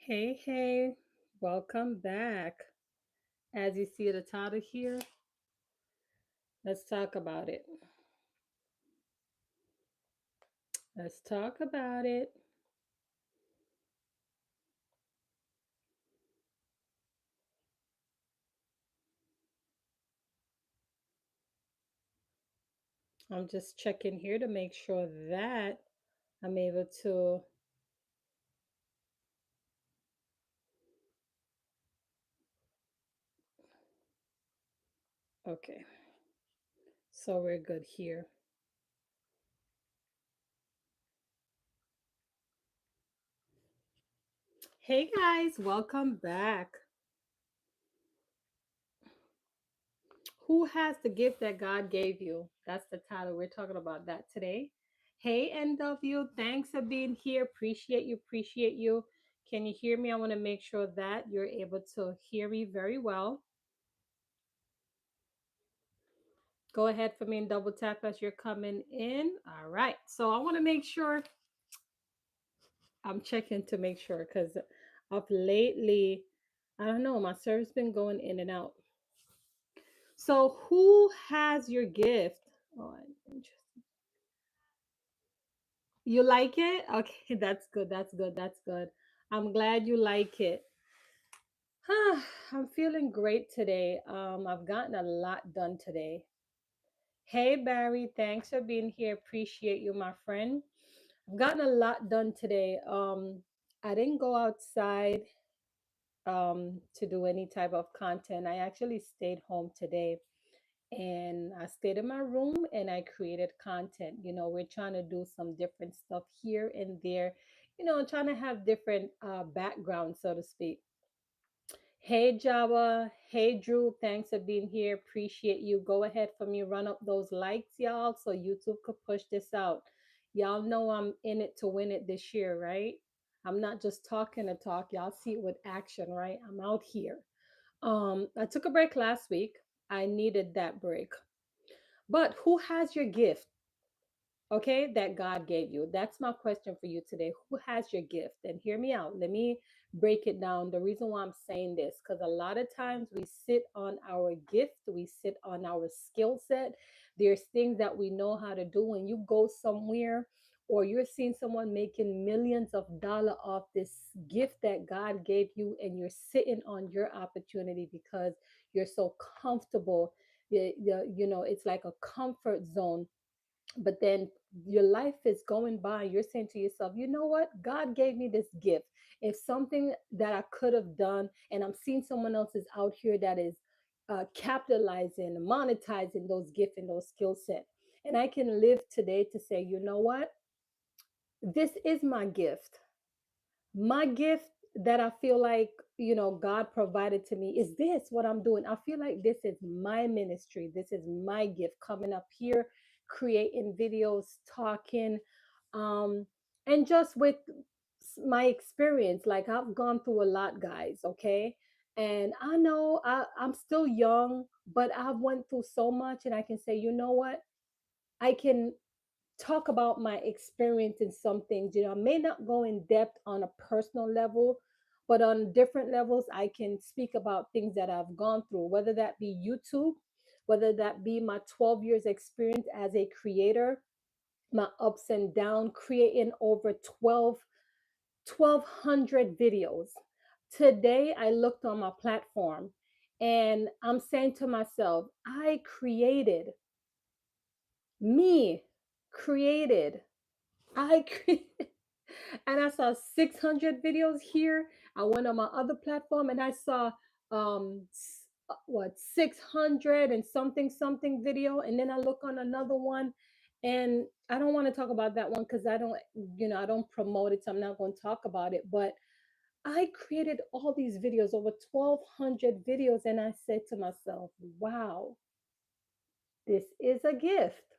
Hey, hey, welcome back. As you see the title here, let's talk about it. Let's talk about it. I'm just checking here to make sure that I'm able to. Okay, so we're good here. Hey guys, welcome back. Who has the gift that God gave you? That's the title. We're talking about that today. Hey NW, thanks for being here. Appreciate you. Appreciate you. Can you hear me? I want to make sure that you're able to hear me very well. Go ahead for me and double tap as you're coming in. All right. So I want to make sure I'm checking to make sure because of lately, I don't know, my service been going in and out. So who has your gift? Oh, interesting. You like it? Okay, that's good. That's good. That's good. I'm glad you like it. I'm feeling great today. I've gotten a lot done today. Hey Barry, thanks for being here. Appreciate you, my friend. I've gotten a lot done today. I didn't go outside to do any type of content. I actually stayed home today and I stayed in my room and I created content. We're trying to do some different stuff here and there, trying to have different backgrounds, so to speak. Hey Java, hey Drew, thanks for being here. Appreciate you. Go ahead for me, run up those likes, y'all, so YouTube could push this out. Y'all know I'm in it to win it this year, right? I'm not just talking to talk. Y'all see it with action, right? I'm out here. I took a break last week. I needed that break. But who has your gift? Okay, that God gave you. That's my question for you today. Who has your gift? And hear me out. Let me break it down. The reason why I'm saying this, because a lot of times we sit on our gift, we sit on our skill set. There's things that we know how to do. When you go somewhere or you're seeing someone making millions of dollars off this gift that God gave you, and you're sitting on your opportunity because you're so comfortable. It's like a comfort zone, but then your life is going by, you're saying to yourself, you know what, God gave me this gift. If something that I could have done, and I'm seeing someone else is out here that is capitalizing, monetizing those gifts and those skill set, and I can live today to say, you know what, this is my gift that I feel like, God provided to me is this what I'm doing. I feel like this is my ministry. This is my gift, coming up here, creating videos, talking, um, and just with my experience. Like, I've gone through a lot, guys, okay? And I know I'm still young, but I've went through so much, and I can say, you know what? I can talk about my experience in some things. I may not go in depth on a personal level, but on different levels, I can speak about things that I've gone through, whether that be YouTube, whether that be my 12 years experience as a creator, my ups and downs, creating over 1,200 videos. Today, I looked on my platform and I'm saying to myself, I created, me created I created, and I saw 600 videos here. I went on my other platform and I saw what, 600 and something something video, and then I look on another one, and I don't want to talk about that one because I don't promote it, so I'm not going to talk about it. But I created all these videos, over 1,200 videos, and I said to myself, wow, this is a gift.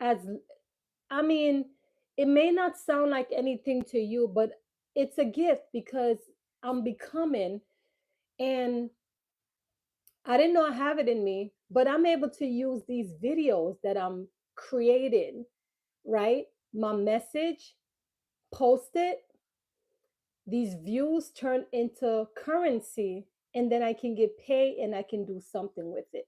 As I mean, it may not sound like anything to you, but it's a gift because I'm becoming, and I didn't know I have it in me, but I'm able to use these videos that I'm creating, right? My message, post it, these views turn into currency, and then I can get paid and I can do something with it.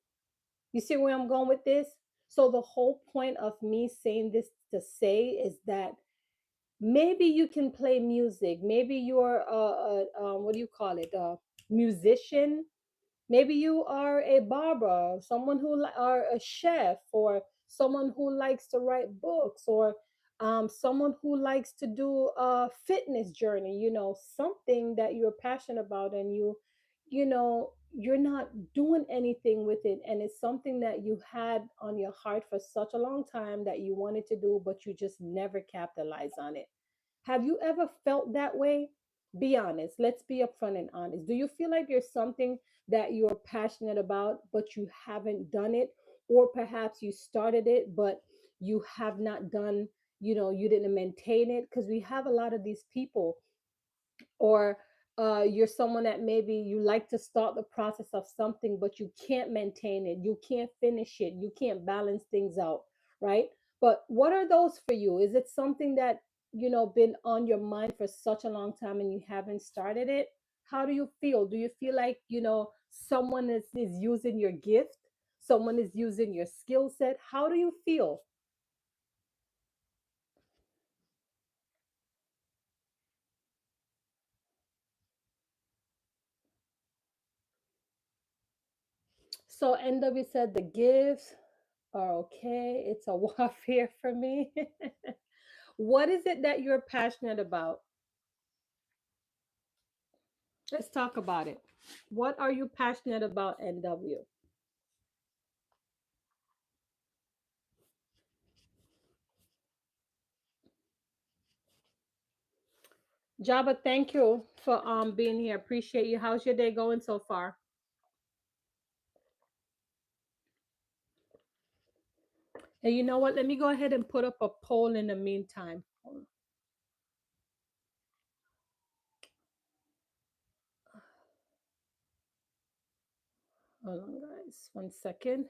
You see where I'm going with this? So the whole point of me saying this to say is that maybe you can play music. Maybe you're what do you call it? A musician. Maybe you are a barber, someone or a chef, or someone who likes to write books, or someone who likes to do a fitness journey. Something that you're passionate about, and you're not doing anything with it, and it's something that you had on your heart for such a long time that you wanted to do, but you just never capitalize on it. Have you ever felt that way? Be honest. Let's be upfront and honest. Do you feel like there's something that you're passionate about, but you haven't done it? Or perhaps you started it, but you have not done, you didn't maintain it? Because we have a lot of these people. Or you're someone that maybe you like to start the process of something, but you can't maintain it, you can't finish it, you can't balance things out, right? But what are those for you? Is it something that been on your mind for such a long time and you haven't started it? How do you feel? Do you feel like someone is using your gift, someone is using your skill set? How do you feel? So NW said the gifts are okay, it's a warfare for me. What is it that you're passionate about? Let's talk about it. What are you passionate about, NW? Java, thank you for being here. Appreciate you. How's your day going so far? And you know what? Let me go ahead and put up a poll in the meantime. Hold on, guys. 1 second.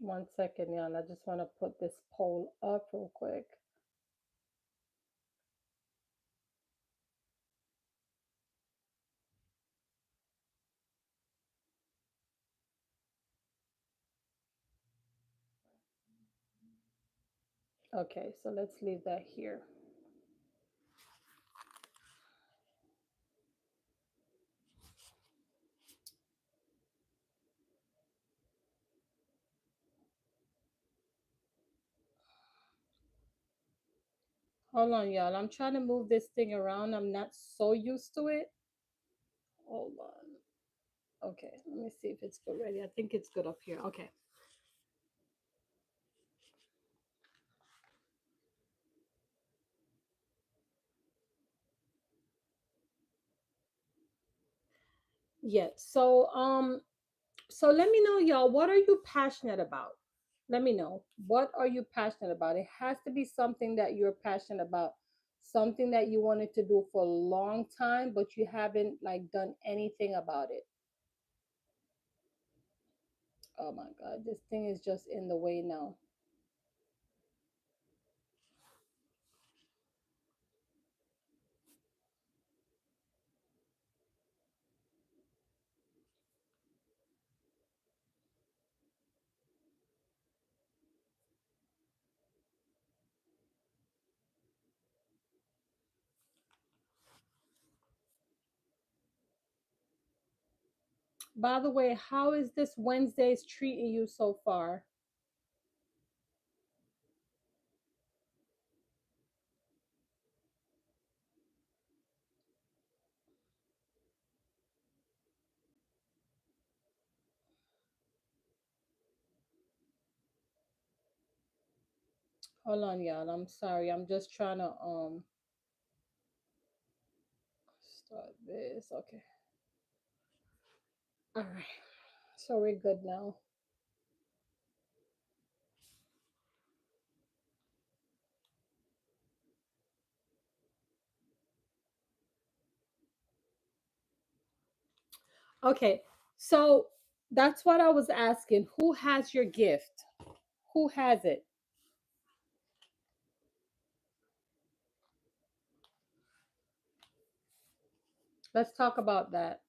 1 second, y'all. I just want to put this poll up real quick. Okay, so let's leave that here. Hold on, y'all. I'm trying to move this thing around. I'm not so used to it. Hold on. Okay, let me see if it's good ready. I think it's good up here. Okay. Yeah. So let me know, y'all, what are you passionate about? Let me know. What are you passionate about? It has to be something that you're passionate about. Something that you wanted to do for a long time, but you haven't like done anything about it. Oh my God, this thing is just in the way now. By the way, how is this Wednesday's treating you so far? Hold on, y'all. I'm sorry. I'm just trying to start this. Okay. All right. So we're good now. Okay. So That's what I was asking. Who has your gift? Who has it? Let's talk about that.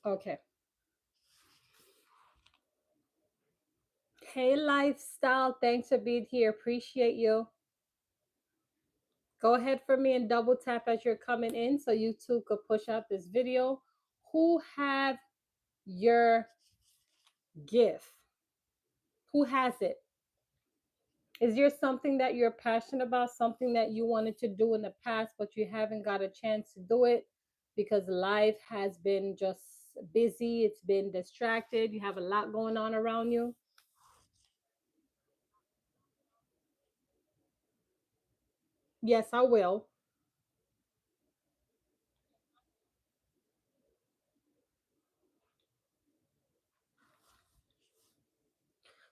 Okay. Hey, lifestyle. Thanks for being here. Appreciate you. Go ahead for me and double tap as you're coming in so you too could push out this video. Who have your gift? Who has it? Is there something that you're passionate about, something that you wanted to do in the past, but you haven't got a chance to do it because life has been just busy? It's been distracted. You have a lot going on around you. Yes, I will.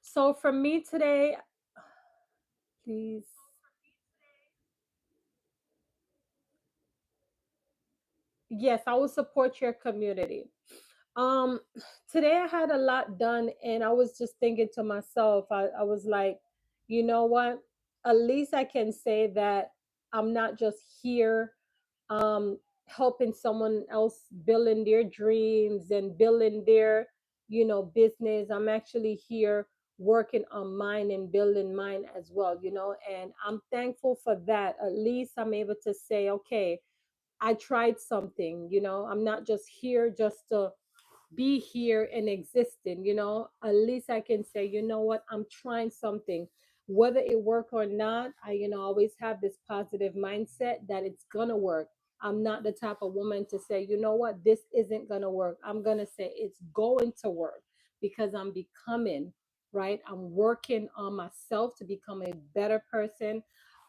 So for me today, please. Yes, I will support your community. Um, Today I had a lot done, and I was just thinking to myself, I was like, you know what? At least I can say that I'm not just here um helping someone else building their dreams and building their, business. I'm actually here working on mine and building mine as well, and I'm thankful for that. At least I'm able to say, okay, I tried something, I'm not just here just to be here and existing, at least I can say, you know what, I'm trying something. Whether it work or not, I, always have this positive mindset that it's gonna work. I'm not the type of woman to say, you know what, this isn't gonna work. I'm gonna say it's going to work because I'm becoming, right? I'm working on myself to become a better person.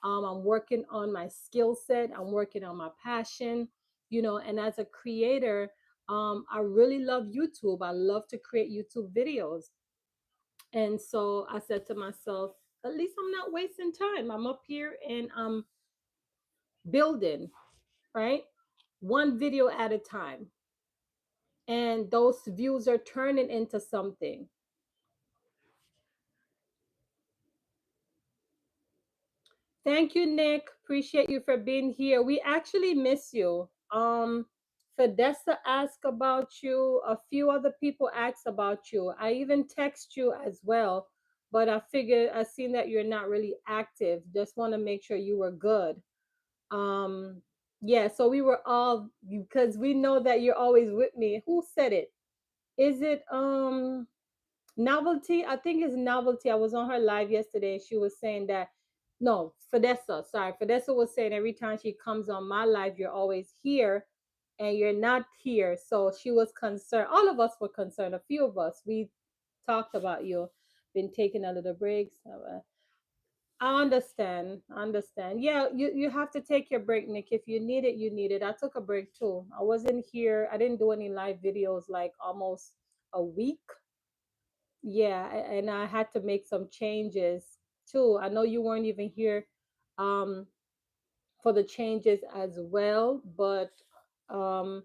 I'm working on my skill set. I'm working on my passion, and as a creator, I really love YouTube. I love to create YouTube videos. And so I said to myself, at least I'm not wasting time. I'm up here and I'm building, right? One video at a time. And those views are turning into something. Thank you, Nick. Appreciate you for being here. We actually miss you. Fidessa asked about you. A few other people asked about you. I even text you as well, but I figured I seen that you're not really active. Just want to make sure you were good. Um, yeah. So we were all because we know that you're always with me. Who said it? Is it Novelty? I think it's Novelty. I was on her live yesterday and she was saying that, no, Fidessa, sorry. Fidessa was saying every time she comes on my live, you're always here and you're not here. So she was concerned. All of us were concerned. A few of us, we talked about you, been taking a little breaks. I understand. I understand. Yeah, you have to take your break, Nick. If you need it, you need it. I took a break too. I wasn't here. I didn't do any live videos like almost a week. Yeah, and I had to make some changes too. I know you weren't even here um for the changes as well, but um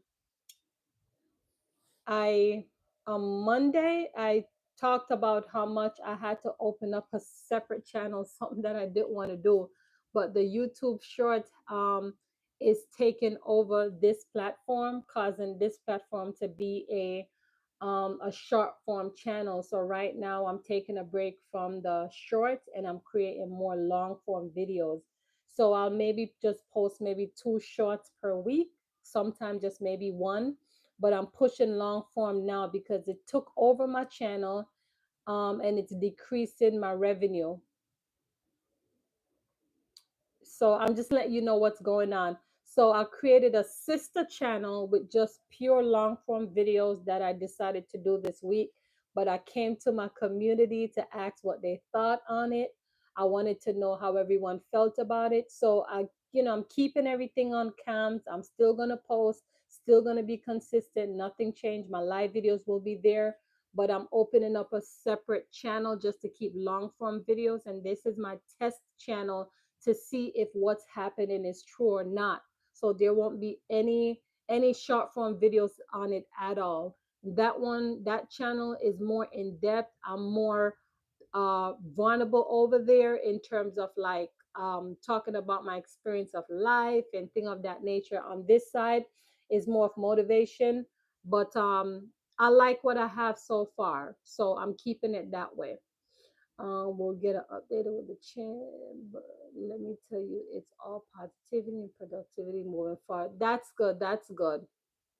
I on Monday I talked about how much I had to open up a separate channel, something that I didn't want to do. But the YouTube short is taking over this platform, causing this platform to be a short form channel. So right now I'm taking a break from the shorts and I'm creating more long form videos. So I'll maybe just post maybe two shorts per week, sometimes just maybe one, but I'm pushing long form now because it took over my channel, and it's decreasing my revenue. So I'm just letting you know what's going on. So I created a sister channel with just pure long form videos that I decided to do this week. But I came to my community to ask what they thought on it. I wanted to know how everyone felt about it. So I'm keeping everything on cams. I'm still gonna post, still gonna be consistent. Nothing changed. My live videos will be there, but I'm opening up a separate channel just to keep long form videos. And this is my test channel to see if what's happening is true or not. So there won't be any short form videos on it at all. That channel is more in depth. I'm more vulnerable over there in terms of like talking about my experience of life and thing of that nature. On this side is more of motivation, but I like what I have so far, so I'm keeping it that way. We'll get an update with the chat, but let me tell you, it's all positivity and productivity moving forward. That's good. That's good.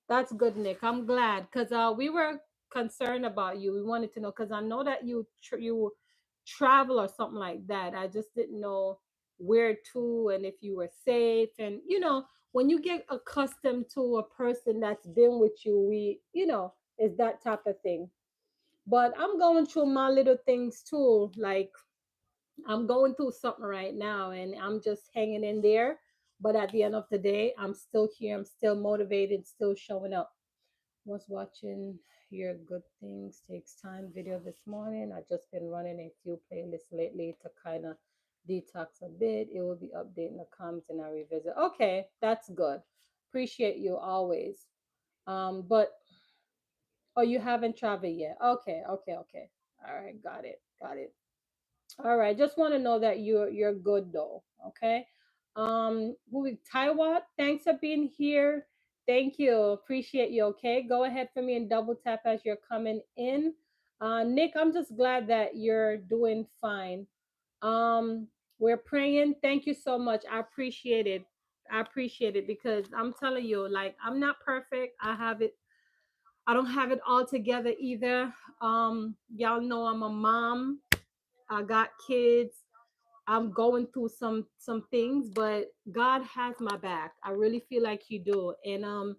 That's good, Nick. I'm glad because we were concerned about you. We wanted to know because I know that you travel or something like that. I just didn't know where to and if you were safe. And when you get accustomed to a person that's been with you, it's that type of thing. But I'm going through my little things too. Like I'm going through something right now, and I'm just hanging in there. But at the end of the day, I'm still here. I'm still motivated, still showing up. Was watching your good things takes time video this morning. I just been running a few playlists lately to kind of detox a bit. It will be updating the comments and I revisit. Okay, that's good. Appreciate you always. But oh, you haven't traveled yet. Okay, okay, okay. All right, got it, got it. All right, just want to know that you're good though. Okay. Taiwan, thanks for being here. Thank you. Appreciate you. Okay. Go ahead for me and double tap as you're coming in. Nick, I'm just glad that you're doing fine. Um, we're praying. Thank you so much. I appreciate it. I appreciate it because I'm telling you, like, I'm not perfect. I don't have it all together either. Y'all know I'm a mom. I got kids. I'm going through some things, but God has my back. I really feel like He do. And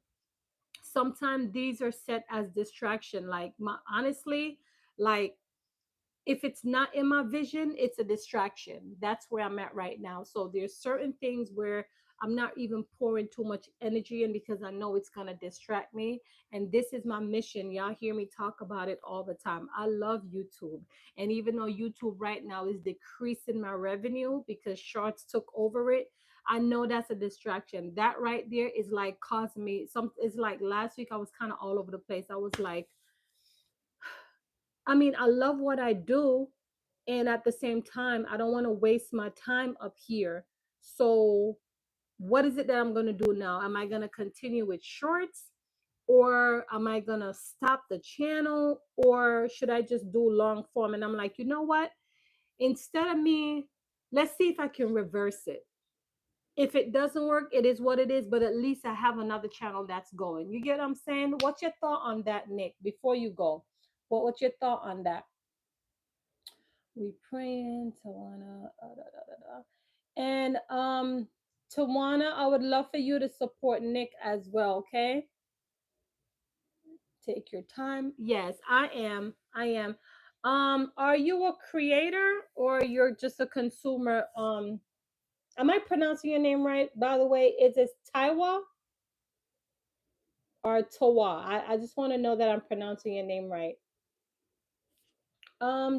sometimes these are set as distraction. Like my honestly, like if it's not in my vision, it's a distraction. That's where I'm at right now. So there's certain things where I'm not even pouring too much energy in because I know it's gonna distract me. And this is my mission. Y'all hear me talk about it all the time. I love YouTube. And even though YouTube right now is decreasing my revenue because shorts took over it, I know that's a distraction. That right there is like causing me some it's like last week I was kind of all over the place. I was like, I mean, I love what I do, and at the same time I don't want to waste my time up here. So what is it that I'm going to do now? Am I going to continue with shorts, or am I going to stop the channel, or should I just do long form? And I'm like, you know what, instead of me, let's see if I can reverse it. If it doesn't work, it is what it is, but at least I have another channel that's going. You get what I'm saying? What's your thought on that, Nick, before you go? What's your thought on that? We praying, Tawana. Da, da, da, da. And Tawana, I would love for you to support Nick as well. Okay, take your time. Yes, I am. I am. Are you a creator or you're just a consumer? Am I pronouncing your name right? By the way, is it Taiwa or Tawa? I just want to know that I'm pronouncing your name right.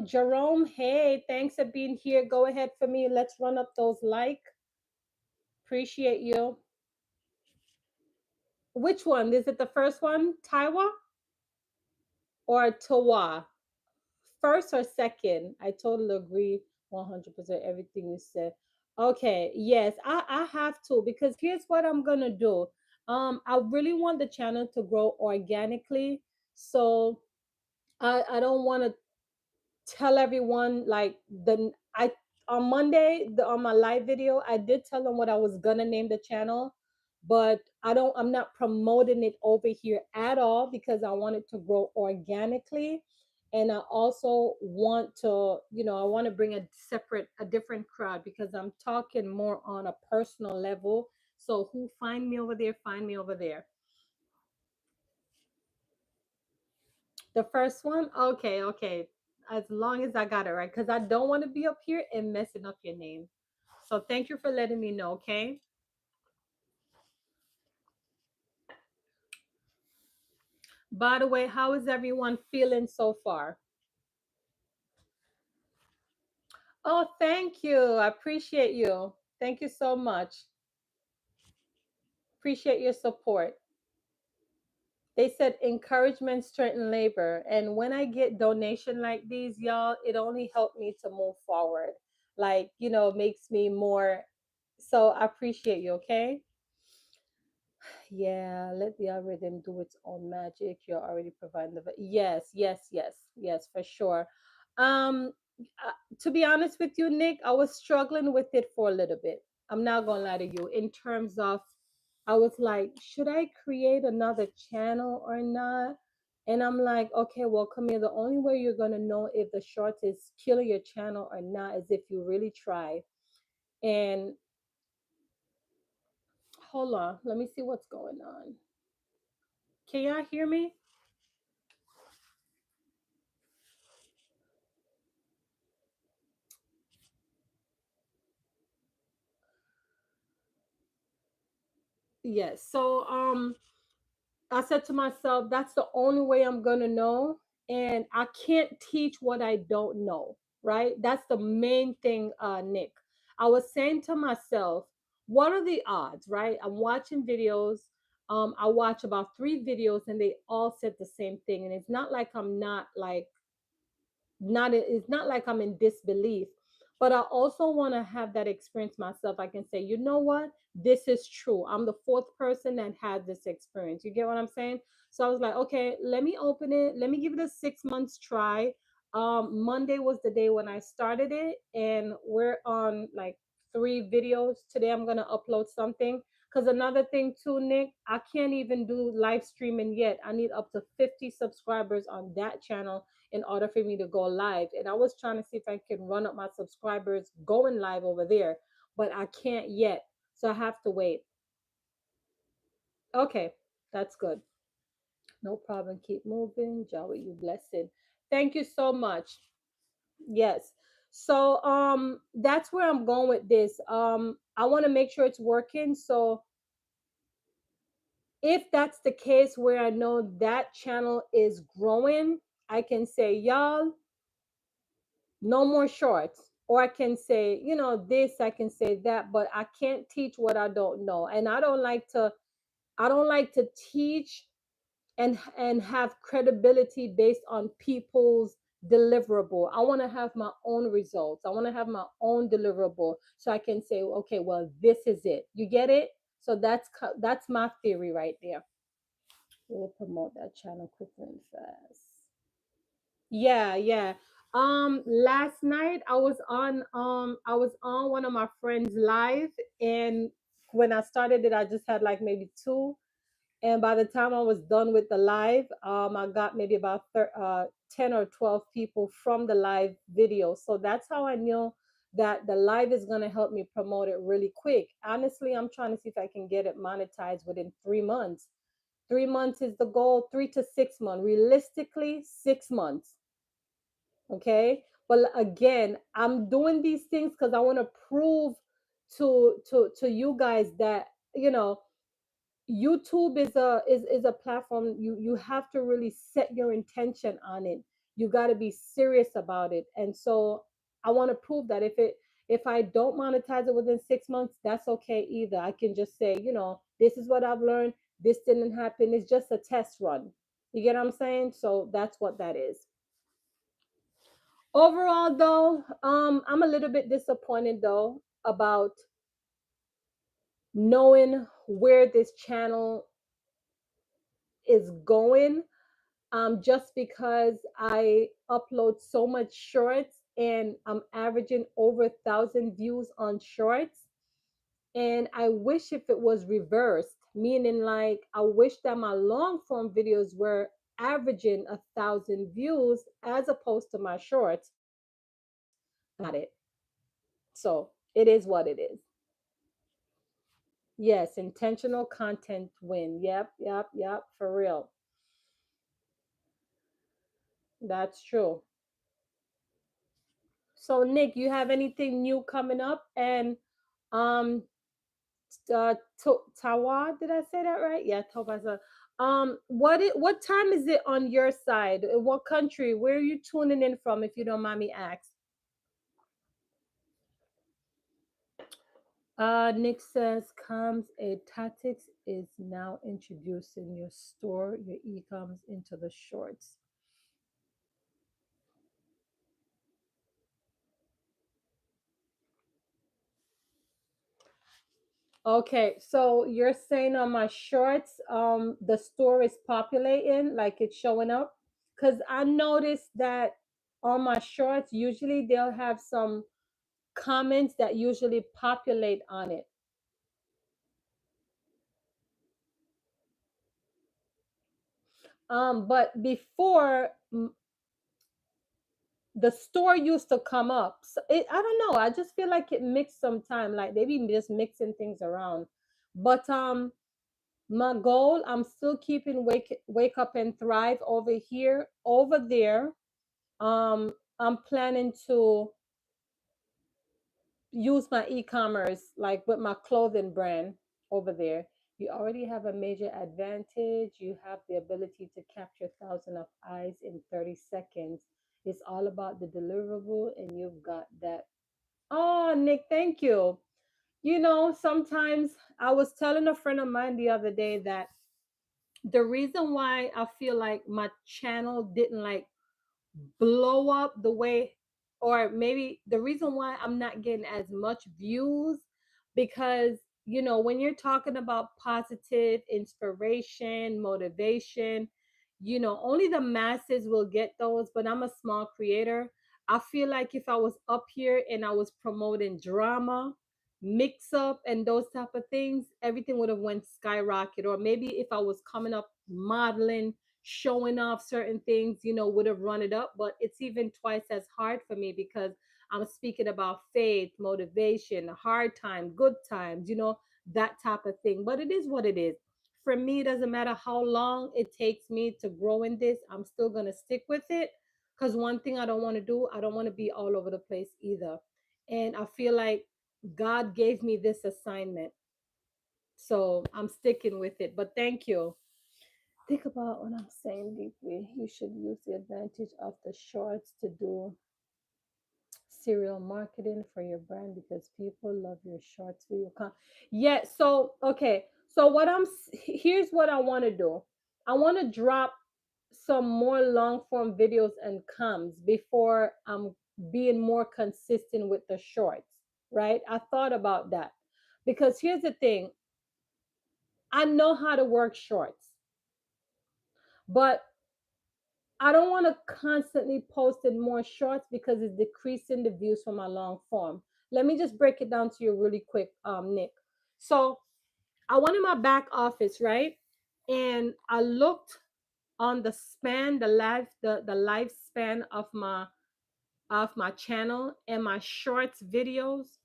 Jerome, hey, thanks for being here. Go ahead for me. Let's run up those like. Appreciate you. Which one? Is it the first one, Taiwa or Tawa? First or second? I totally agree 100% everything you said. Okay, yes, I have to because here's what I'm gonna do. I really want the channel to grow organically, so I don't want to tell everyone like the I on Monday on my live video I did tell them what I was gonna name the channel, but I'm not promoting it over here at all because I want it to grow organically. And I also want to, I want to bring a different crowd because I'm talking more on a personal level. So who find me over there, find me over there. The first one, okay, okay. as long as I got it right, because I don't want to be up here and messing up your name. So thank you for letting me know, okay? By the way, how is everyone feeling so far? Oh, thank you. I appreciate you. Thank you so much. Appreciate your support. They said encouragement strengthen labor. And when I get donation like these, y'all, it only helped me to move forward. Like, makes me more. So I appreciate you, okay? Yeah, let the algorithm do its own magic. You're already providing the yes, yes, yes, yes, for sure. Um, to be honest with you, Nick, I was struggling with it for a little bit. I'm not gonna lie to you. In terms of, I was like, should I create another channel or not? And I'm like, okay, well, come here. The only way you're gonna know if the shorts is killing your channel or not is if you really try. And hold on, let me see what's going on. Can y'all hear me? Yes. So I said to myself, that's the only way I'm gonna know. And I can't teach what I don't know, right? That's the main thing, Nick. I was saying to myself, what are the odds, right? I'm watching videos. I watch about 3 videos and they all said the same thing. And it's not like I'm not like not it's not like I'm in disbelief, but I also want to have that experience myself. I can say, you know what, this is true. I'm the fourth person that had this experience. You get what I'm saying? So I was like, okay, let me open it, let me give it a 6 months try. Monday was the day when I started it, and we're on like 3 videos today. I'm gonna upload something. Because another thing too, Nick, I can't even do live streaming yet. I need up to 50 subscribers on that channel in order for me to go live. And I was trying to see if I could run up my subscribers going live over there, but I can't yet. So I have to wait. Okay, that's good. No problem. Keep moving. Jawed, you blessed. Thank you so much. Yes. So that's where I'm going with this. I want to make sure it's working. So if that's the case where I know that channel is growing, I can say, y'all, no more shorts. Or I can say, this, I can say that, but I can't teach what I don't know. And I don't like to teach and have credibility based on people's deliverable. I want to have my own results. I want to have my own deliverable so I can say, okay, well, this is it. You get it? So that's my theory right there. We'll promote that channel quickly and fast. Yeah, yeah. Last night I was on one of my friends live, and when I started it, I just had like maybe two. And by the time I was done with the live, I got maybe about 10 or 12 people from the live video. So that's how I knew that the live is going to help me promote it really quick. Honestly, I'm trying to see if I can get it monetized within 3 months. 3 months is the goal, 3 to 6 months. Realistically, 6 months. Okay. But again, I'm doing these things because I want to prove to you guys that, you know, YouTube is a platform. You have to really set your intention on it. You got to be serious about it. And so I want to prove that if I don't monetize it within 6 months, that's okay either. I can just say, this is what I've learned. This didn't happen. It's just a test run. You get what I'm saying? So that's what that is. Overall, though, I'm a little bit disappointed though about knowing where this channel is going. Just because I upload so much shorts and I'm averaging over 1,000 views on shorts. And I wish if it was reversed, meaning like I wish that my long form videos were averaging 1,000 views as opposed to my shorts. Not it. So it is what it is. Yes, intentional content win. Yep, yep, yep, for real. That's true. So Nick, you have anything new coming up? And um Tawa, did I say that right? Yeah, Tawa. What time is it on your side? What country? Where are you tuning in from, if you don't mind me ask? Nick says Camz a tactics is now introducing your store, your e-coms into the shorts. Okay, so you're saying on my shorts, the store is populating, like it's showing up? Because I noticed that on my shorts, usually they'll have some comments that usually populate on it. But before the store used to come up. So I don't know. I just feel like it mixed sometime, like they be just mixing things around. But my goal, I'm still keeping wake up and thrive over here, over there. I'm planning to use my e-commerce like with my clothing brand over there. You already have a major advantage. You have the ability to capture thousands of eyes in 30 seconds. It's all about the deliverable, and you've got that. Oh, Nick, thank you. You know, sometimes I was telling a friend of mine the other day that the reason why I feel like my channel didn't like blow up the way, or maybe the reason why I'm not getting as much views, because when you're talking about positive inspiration, motivation, only the masses will get those. But I'm a small creator. I feel like if I was up here and I was promoting drama, mix up, and those type of things, everything would have went skyrocket. Or maybe if I was coming up modeling, showing off certain things, would have run it up. But it's even twice as hard for me because I'm speaking about faith, motivation, hard time, good times, that type of thing. But it is what it is. For me, it doesn't matter how long it takes me to grow in this, I'm still going to stick with it. Because one thing I don't want to do, I don't want to be all over the place either. And I feel like God gave me this assignment. So I'm sticking with it. But thank you. Think about what I'm saying deeply. You should use the advantage of the shorts to do serial marketing for your brand because people love your shorts video Yeah, so okay. So here's what I want to do. I want to drop some more long form videos and comes before I'm being more consistent with the shorts, right? I thought about that because here's the thing. I know how to work shorts, but I don't want to constantly post in more shorts because it's decreasing the views for my long form. Let me just break it down to you really quick, Nick. So I went in my back office, right? And I looked on the span, the lifespan of my channel and my shorts videos.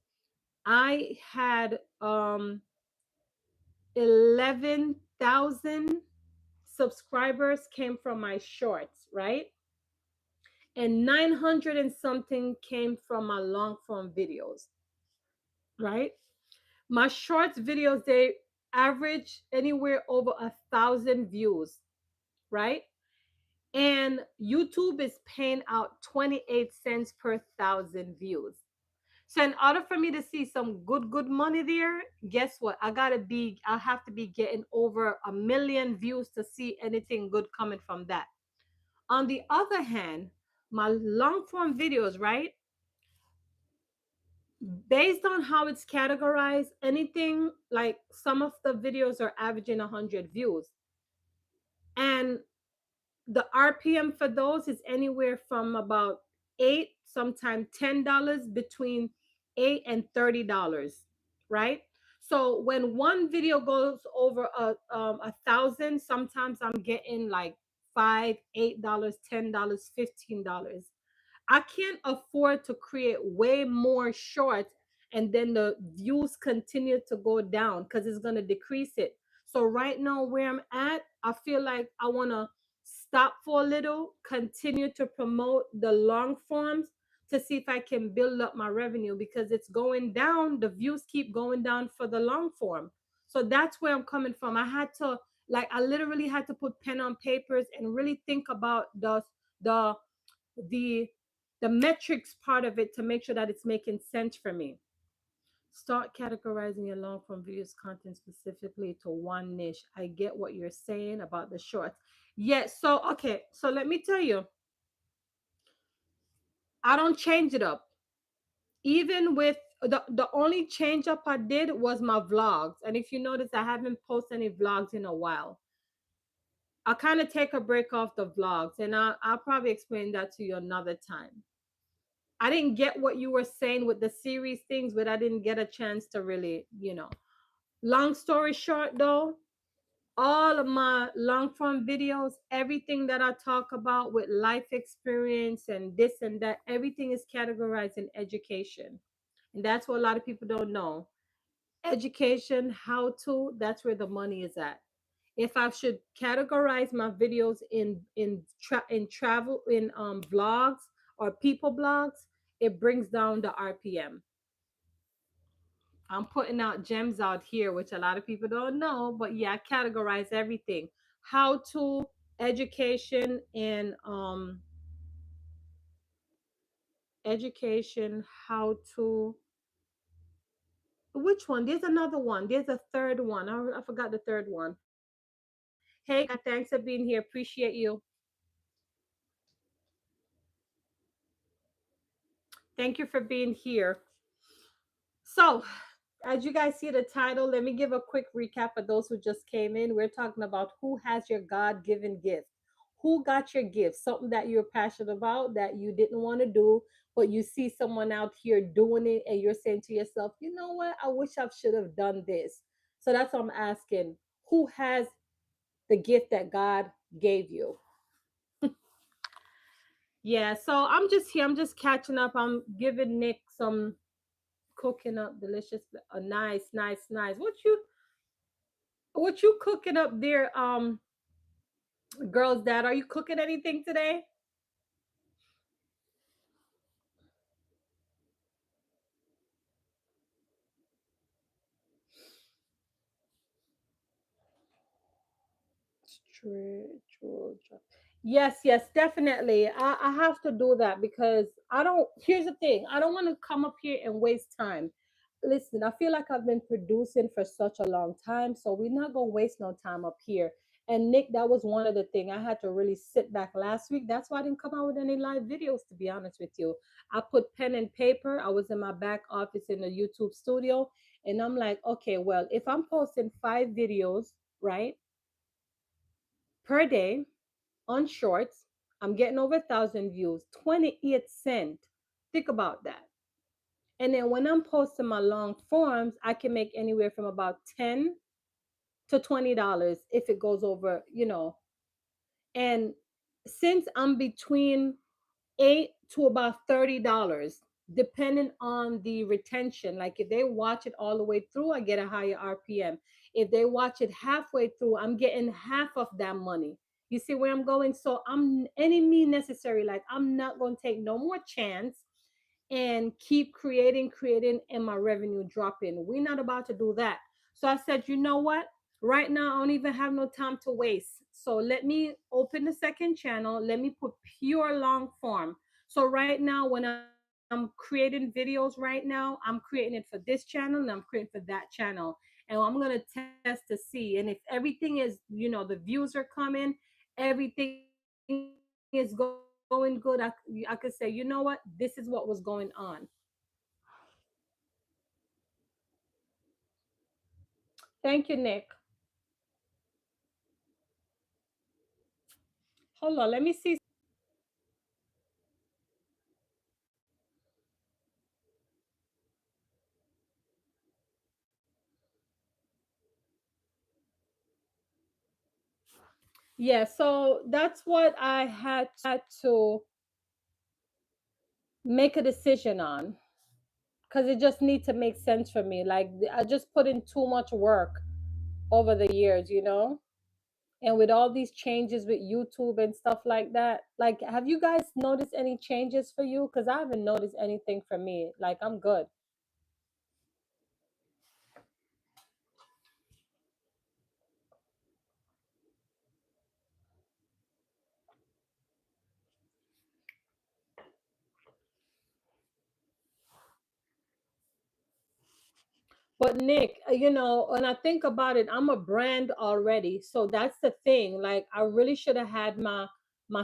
I had 11,000 subscribers came from my shorts, right? And 900 and something came from my long form videos, right? My shorts videos, they average anywhere over 1,000 views, right? And YouTube is paying out 28 cents per thousand views. So in order for me to see some good money there, guess what? I have to be getting over 1 million views to see anything good coming from that. On the other hand, my long form videos, right? Based on how it's categorized, anything like some of the videos are averaging 100 views. And the RPM for those is anywhere from about eight, sometimes $10, between $8 and $30, right? So when one video goes over 1,000, sometimes I'm getting like five, $8, $10, $15. I can't afford to create way more shorts and then the views continue to go down because it's going to decrease it. So right now where I'm at, I feel like I want to stop for a little, continue to promote the long forms to see if I can build up my revenue because it's going down. The views keep going down for the long form. So that's where I'm coming from. I had to, like, I literally had to put pen on papers and really think about the the the metrics part of it to make sure that it's making sense for me. Start categorizing your long form videos content specifically to one niche. I get what you're saying about the shorts. Yes, so okay, so let me tell you, I don't change it up. Even with the only change up I did was my vlogs. And if you notice, I haven't posted any vlogs in a while. I'll kind of take a break off the vlogs, and I'll probably explain that to you another time. I didn't get what you were saying with the series things, but I didn't get a chance to really, Long story short, though, all of my long form videos, everything that I talk about with life experience and this and that, everything is categorized in education. And that's what a lot of people don't know. Education, how to, that's where the money is at. If I should categorize my videos in travel in vlogs or people blogs, it brings down the RPM. I'm putting out gems out here, which a lot of people don't know, but yeah, I categorize everything. How to, education, and education, how to, which one? There's another one. There's a third one. I forgot the third one. Hey, guys, thanks for being here. Appreciate you. Thank you for being here. So, as you guys see the title, let me give a quick recap of those who just came in. We're talking about who has your God given gift. Who got your gift? Something that you're passionate about that you didn't want to do, but you see someone out here doing it and you're saying to yourself, you know what? I wish I should have done this. So that's what I'm asking. Who has the gift that God gave you? Yeah, so I'm just here. I'm just catching up. I'm giving Nick some cooking up delicious, nice, nice, nice. What you cooking up there, girls? Dad, are you cooking anything today? Spiritual job. Yes, yes, definitely. I have to do that because I don't. Here's the thing. I don't want to come up here and waste time. Listen, I feel like I've been producing for such a long time, so we're not gonna waste no time up here. And Nick, that was one of the thing I had to really sit back last week. That's why I didn't come out with any live videos, to be honest with you. I put pen and paper. I was in my back office in the YouTube studio, and I'm like, okay, well, if I'm posting 5 videos, right, per day on shorts, I'm getting over 1,000 views, 28 cents. Think about that. And then when I'm posting my long forms, I can make anywhere from about 10 to $20 if it goes over. And since I'm between 8 to about $30, depending on the retention. Like if they watch it all the way through, I get a higher RPM. If they watch it halfway through, I'm getting half of that money. You see where I'm going? So I'm any mean necessary. Like I'm not gonna take no more chance and keep creating, and my revenue dropping. We're not about to do that. So I said, you know what? Right now, I don't even have no time to waste. So let me open the second channel. Let me put pure long form. So right now, when I'm creating videos right now, I'm creating it for this channel and I'm creating for that channel. And I'm gonna test to see. And if everything is, the views are coming, everything is going good, I could say, you know what? This is what was going on. Thank you, Nick. Hold on, let me see. Yeah, so that's what I had to make a decision on because it just needs to make sense for me. Like I just put in too much work over the years. And with all these changes with YouTube and stuff like that, like, have you guys noticed any changes for you? Because I haven't noticed anything for me. Like, I'm good. But Nick, when I think about it, I'm a brand already. So that's the thing. Like, I really should have had my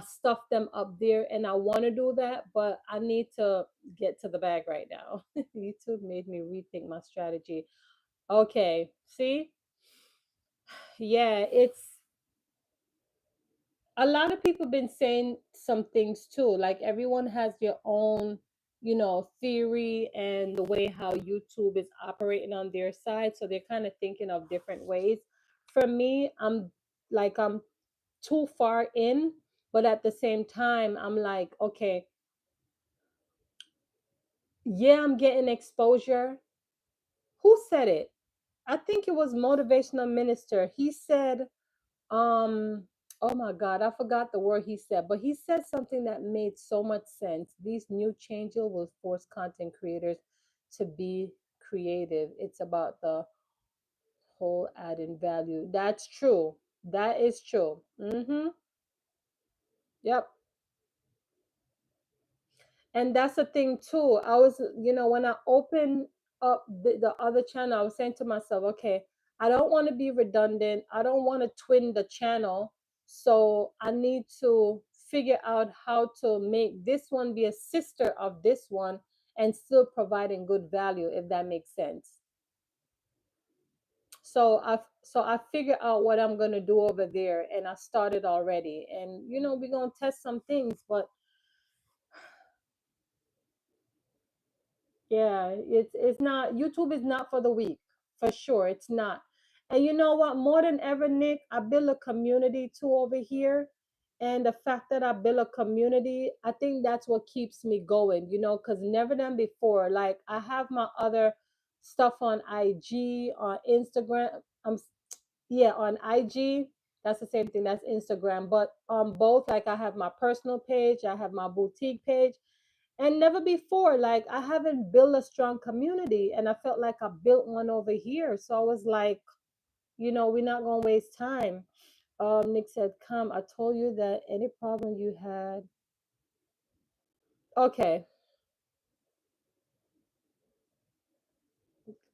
stuff them up there, and I want to do that, but I need to get to the bag right now. YouTube made me rethink my strategy. Okay. See? Yeah, it's a lot of people been saying some things too. Like, everyone has their own, theory and the way how YouTube is operating on their side. So they're kind of thinking of different ways. For me, I'm too far in, but at the same time, I'm like, okay, yeah, I'm getting exposure. Who said it? I think it was motivational minister. He said, Um, oh my God, I forgot the word he said, but he said something that made so much sense. These new changes will force content creators to be creative. It's about the whole adding value. That's true. That is true. Mm-hmm. Yep. And that's the thing too. I was, when I opened up the other channel, I was saying to myself, okay, I don't want to be redundant. I don't want to twin the channel. So I need to figure out how to make this one be a sister of this one and still providing good value, if that makes sense. So I figure out what I'm gonna do over there, and I started already. And we're gonna test some things, but yeah, it's not, YouTube is not for the weak, for sure. It's not. And you know what? More than ever, Nick, I build a community too over here. And the fact that I build a community, I think that's what keeps me going, because never than before. Like, I have my other stuff on IG, on Instagram. Yeah, on IG. That's the same thing. That's Instagram. But on both, like, I have my personal page, I have my boutique page, and never before, like, I haven't built a strong community, and I felt like I built one over here. So I was like, we're not gonna waste time. Nick said, come, I told you that any problem you had. Okay.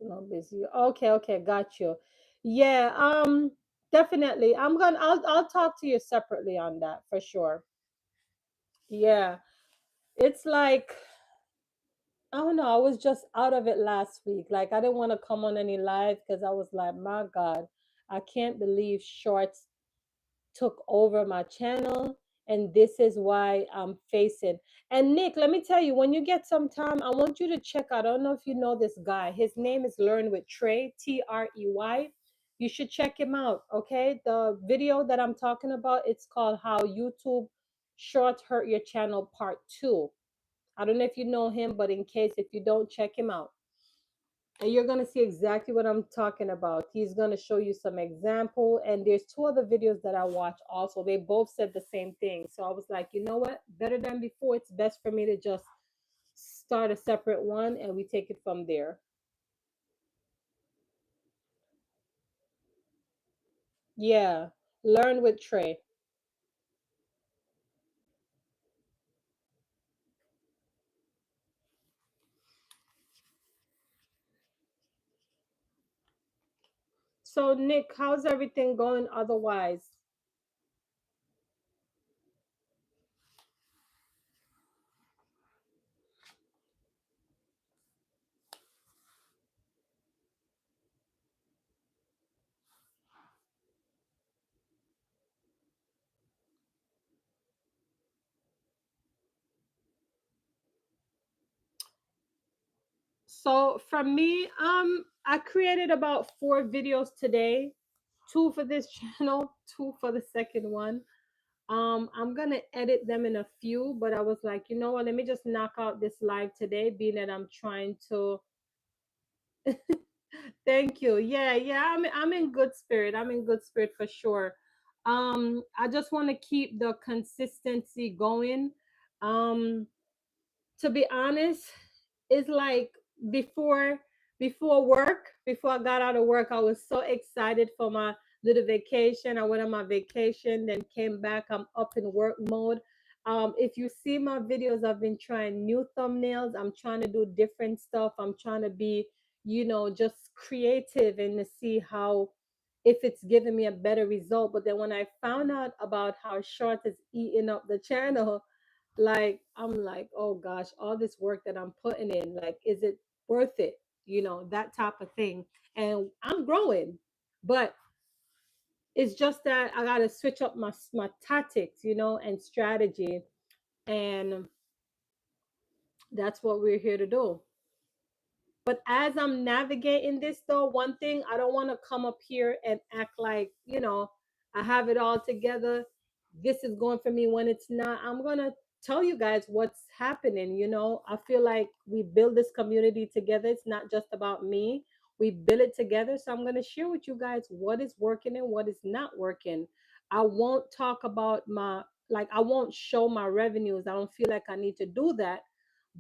Not busy. Okay, okay, got you. Yeah, definitely. I'll talk to you separately on that for sure. Yeah. It's like, I don't know. I was just out of it last week. Like, I didn't want to come on any live because I was like, my God, I can't believe shorts took over my channel. And this is why I'm facing. And Nick, let me tell you, when you get some time, I want you to check out. I don't know if you know this guy. His name is Learn with Trey, Trey. You should check him out. Okay. The video that I'm talking about, it's called How YouTube Shorts Hurt Your Channel Part 2. I don't know if you know him, but in case if you don't, check him out. And you're going to see exactly what I'm talking about. He's going to show you some example. And there's two other videos that I watch also. They both said the same thing. So I was like, you know what? Better than before. It's best for me to just start a separate one and we take it from there. Yeah. Learn with Trey. So, Nick, how's everything going otherwise? So for me, I created about 4 videos today, two for this channel, two for the second one. I'm gonna edit them in a few, but I was like, you know what? Let me just knock out this live today, being that I'm trying to. Thank you. Yeah, yeah. I'm in good spirit. I'm in good spirit for sure. I just want to keep the consistency going. Um, to be honest, it's like before before work, before I got out of work, I was so excited for my little vacation. I went on my vacation, then came back. I'm up in work mode. If you see my videos, I've been trying new thumbnails. I'm trying to do different stuff. I'm trying to be, just creative and to see how if it's giving me a better result. But then when I found out about how short is eating up the channel, like I'm like, oh gosh, all this work that I'm putting in, like, is it worth it? That type of thing. And I'm growing, but it's just that I gotta switch up my tactics, and strategy. And that's what we're here to do. But as I'm navigating this, though, one thing I don't want to come up here and act like, I have it all together. This is going for me when it's not. I'm going to tell you guys what's happening. I feel like we build this community together. It's not just about me. We build it together. So I'm going to share with you guys what is working and what is not working. I won't talk about I won't show my revenues. I don't feel like I need to do that,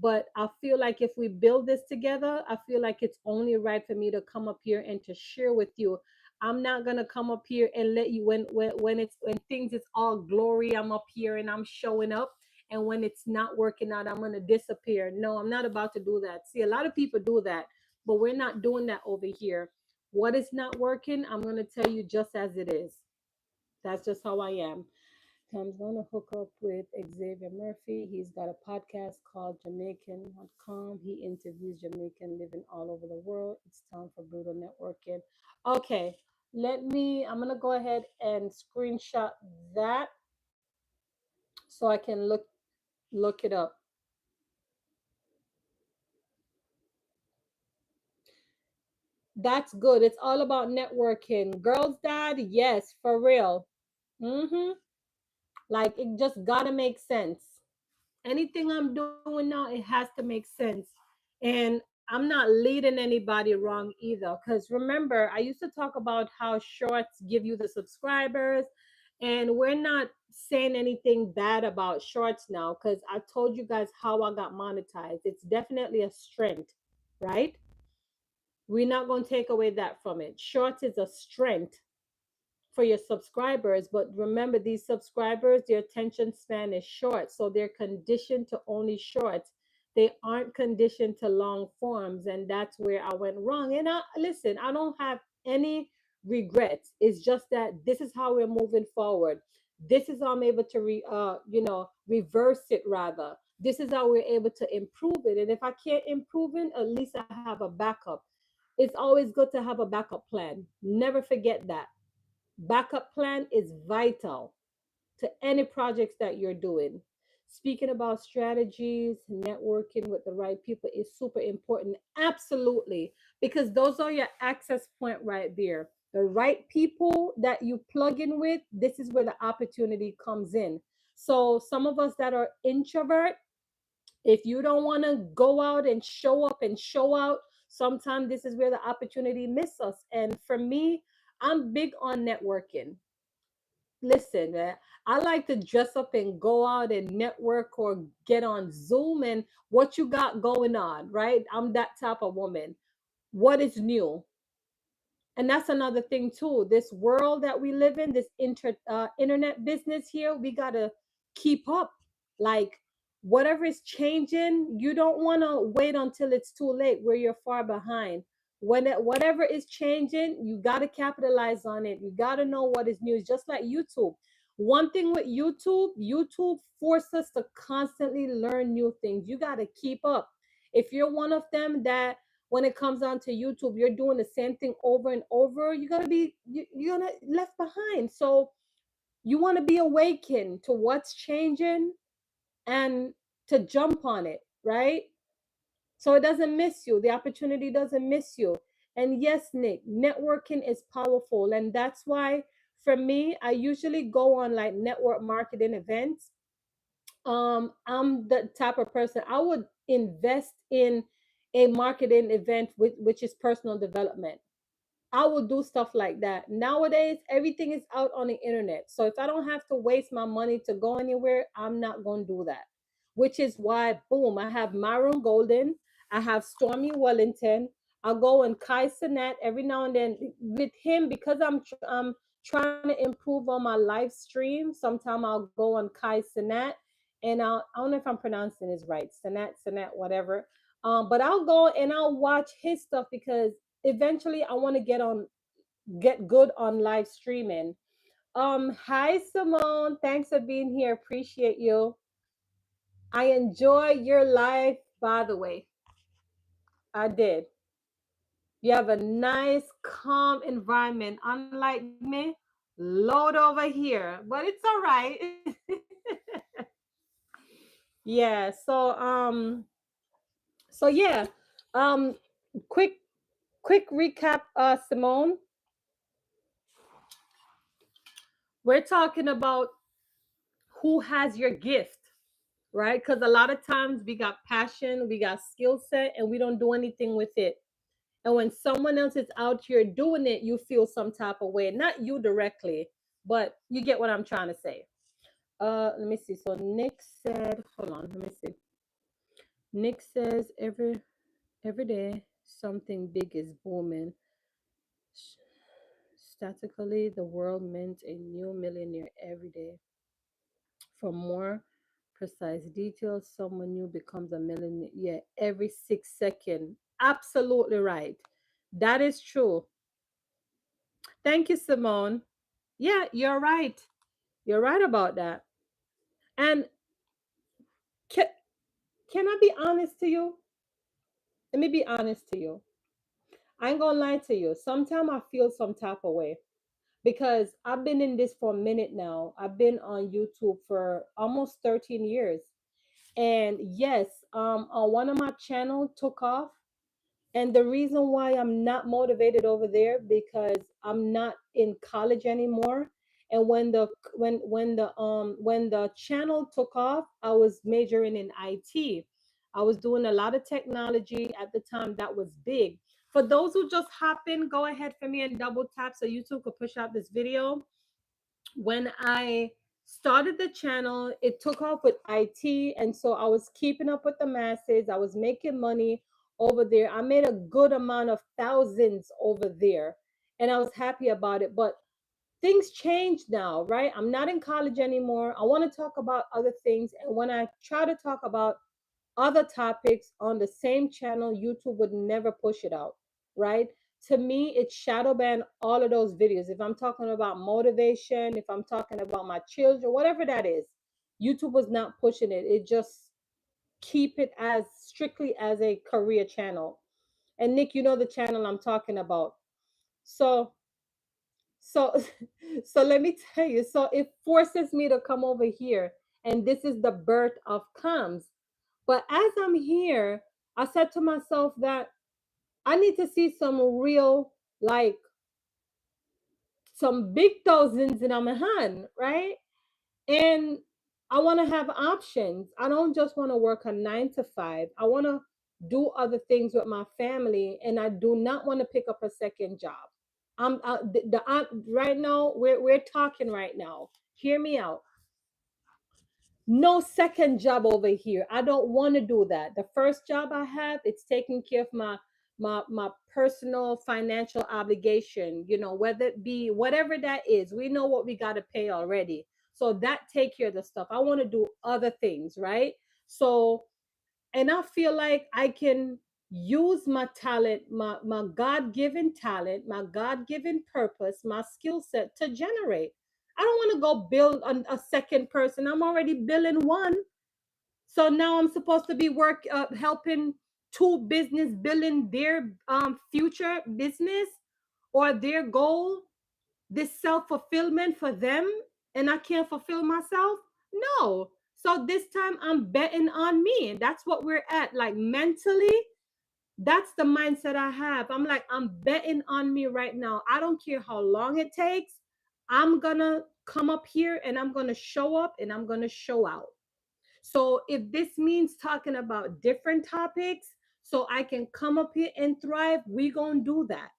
but I feel like if we build this together, I feel like it's only right for me to come up here and to share with you. I'm not gonna come up here and let you when things is all glory, I'm up here and I'm showing up. And when it's not working out, I'm gonna disappear. No, I'm not about to do that. See, a lot of people do that, but we're not doing that over here. What is not working, I'm gonna tell you just as it is. That's just how I am. Cam's gonna hook up with Xavier Murphy. He's got a podcast called Jamaican.com. He interviews Jamaican living all over the world. It's time for brutal networking. Okay, I'm gonna go ahead and screenshot that so I can look it up. That's good. It's all about networking. Girls dad, yes, for real. Mm-hmm. Like it just gotta make sense. Anything I'm doing now, it has to make sense. And I'm not leading anybody wrong either. Because remember, I used to talk about how shorts give you the subscribers, and we're not saying anything bad about shorts now because I told you guys how I got monetized. It's definitely a strength, right? We're not going to take away that from it. Shorts is a strength for your subscribers, but remember, these subscribers, their attention span is short, so they're conditioned to only shorts. They aren't conditioned to long forms, and that's where I went wrong. And I listen, I don't have any regrets. It's just that this is how we're moving forward. This is how I'm able to reverse it. Rather, this is how we're able to improve it. And if I can't improve it, at least I have a backup. It's always good to have a backup plan. Never forget that. Backup plan is vital to any projects that you're doing. Speaking about strategies, networking with the right people is super important. Absolutely. Because those are your access point right there. The right people that you plug in with, this is where the opportunity comes in. So some of us that are introvert, if you don't want to go out and show up and show out, sometimes this is where the opportunity miss us. And for me, I'm big on networking. Listen, I like to dress up and go out and network or get on Zoom and what you got going on, right? I'm that type of woman. What is new? And that's another thing too. This world that we live in, this internet business here, we gotta keep up. Like whatever is changing, you don't want to wait until it's too late where you're far behind. Whatever is changing, you gotta capitalize on it. You gotta know what is new. It's just like YouTube. One thing with YouTube forces us to constantly learn new things. You gotta keep up. If you're one of them that when it comes down to YouTube, you're doing the same thing over and over, you're gonna left behind. So you want to be awakened to what's changing and to jump on it, right? So it doesn't miss you. The opportunity doesn't miss you. And yes, Nick, networking is powerful. And that's why for me, I usually go on like network marketing events. I'm the type of person I would invest in a marketing event which is personal development. I will do stuff like that. Nowadays, everything is out on the internet. So if I don't have to waste my money to go anywhere, I'm not going to do that. Which is why, boom, I have Myron Golden, I have Stormy Wellington. I'll go and Kai Sinet every now and then with him because I'm trying to improve on my live stream. Sometime I'll go on Kai Sinet, and I don't know if I'm pronouncing this right, Sinet, whatever. But I'll go and I'll watch his stuff because eventually I want to get good on live streaming. Hi Simone, thanks for being here. Appreciate you. I enjoy your life, by the way. I did. You have a nice, calm environment, unlike me. Load over here, but it's all right. Yeah. So yeah. Um, quick, quick recap, Simone. We're talking about who has your gift, right? Because a lot of times we got passion, we got skill set, and we don't do anything with it. And when someone else is out here doing it, you feel some type of way. Not you directly, but you get what I'm trying to say. Let me see. So Nick said, hold on, let me see. Nick says every day something big is booming. Statistically, the world mints a new millionaire every day. For more precise details, someone new becomes a millionaire, yeah, every 6 seconds. Absolutely right. That is true. Thank you, Simone. Yeah, you're right. You're right about that. And can, can I be honest to you? Let me be honest to you. I ain't gonna lie to you. Sometimes I feel some type of way because I've been in this for a minute now. I've been on YouTube for almost 13 years. And yes, one of my channel took off, and the reason why I'm not motivated over there because I'm not in college anymore. And when the channel took off, I was majoring in IT. I was doing a lot of technology at the time that was big. For those who just hop in, go ahead for me and double tap so YouTube could push out this video. When I started the channel, it took off with IT. And so I was keeping up with the masses. I was making money over there. I made a good amount of thousands over there. And I was happy about it. But things changed now, right? I'm not in college anymore. I want to talk about other things. And when I try to talk about other topics on the same channel, YouTube would never push it out, right? To me, it's shadow ban all of those videos. If I'm talking about motivation, if I'm talking about my children, whatever that is, YouTube was not pushing it. It just keep it as strictly as a career channel. And Nick, you know the channel I'm talking about. So so so let me tell you, so it forces me to come over here, and this is the birth of Camz. But as I'm here, I said to myself that I need to see some real, like some big thousands in my hand, right? And I want to have options. I don't just want to work a 9 to 5. I want to do other things with my family, and I do not want to pick up a second job. Right now we're talking right now. Hear me out. No second job over here. I don't want to do that. The first job I have, it's taking care of my personal financial obligation, whether it be whatever that is. We know what we got to pay already. So that take care of the stuff. I want to do other things, right? So, and I feel like I can use my talent, my God-given talent, my God-given purpose, my skill set to generate. I don't want to go build a second person. I'm already building one. So now I'm supposed to be helping two business building their future business or their goal, this self-fulfillment for them, and I can't fulfill myself. No. So this time I'm betting on me. And that's what we're at. Like mentally, that's the mindset I have. I'm like, I'm betting on me right now. I don't care how long it takes. I'm gonna come up here and I'm gonna show up and I'm gonna show out. So if this means talking about different topics so I can come up here and thrive, we gonna do that.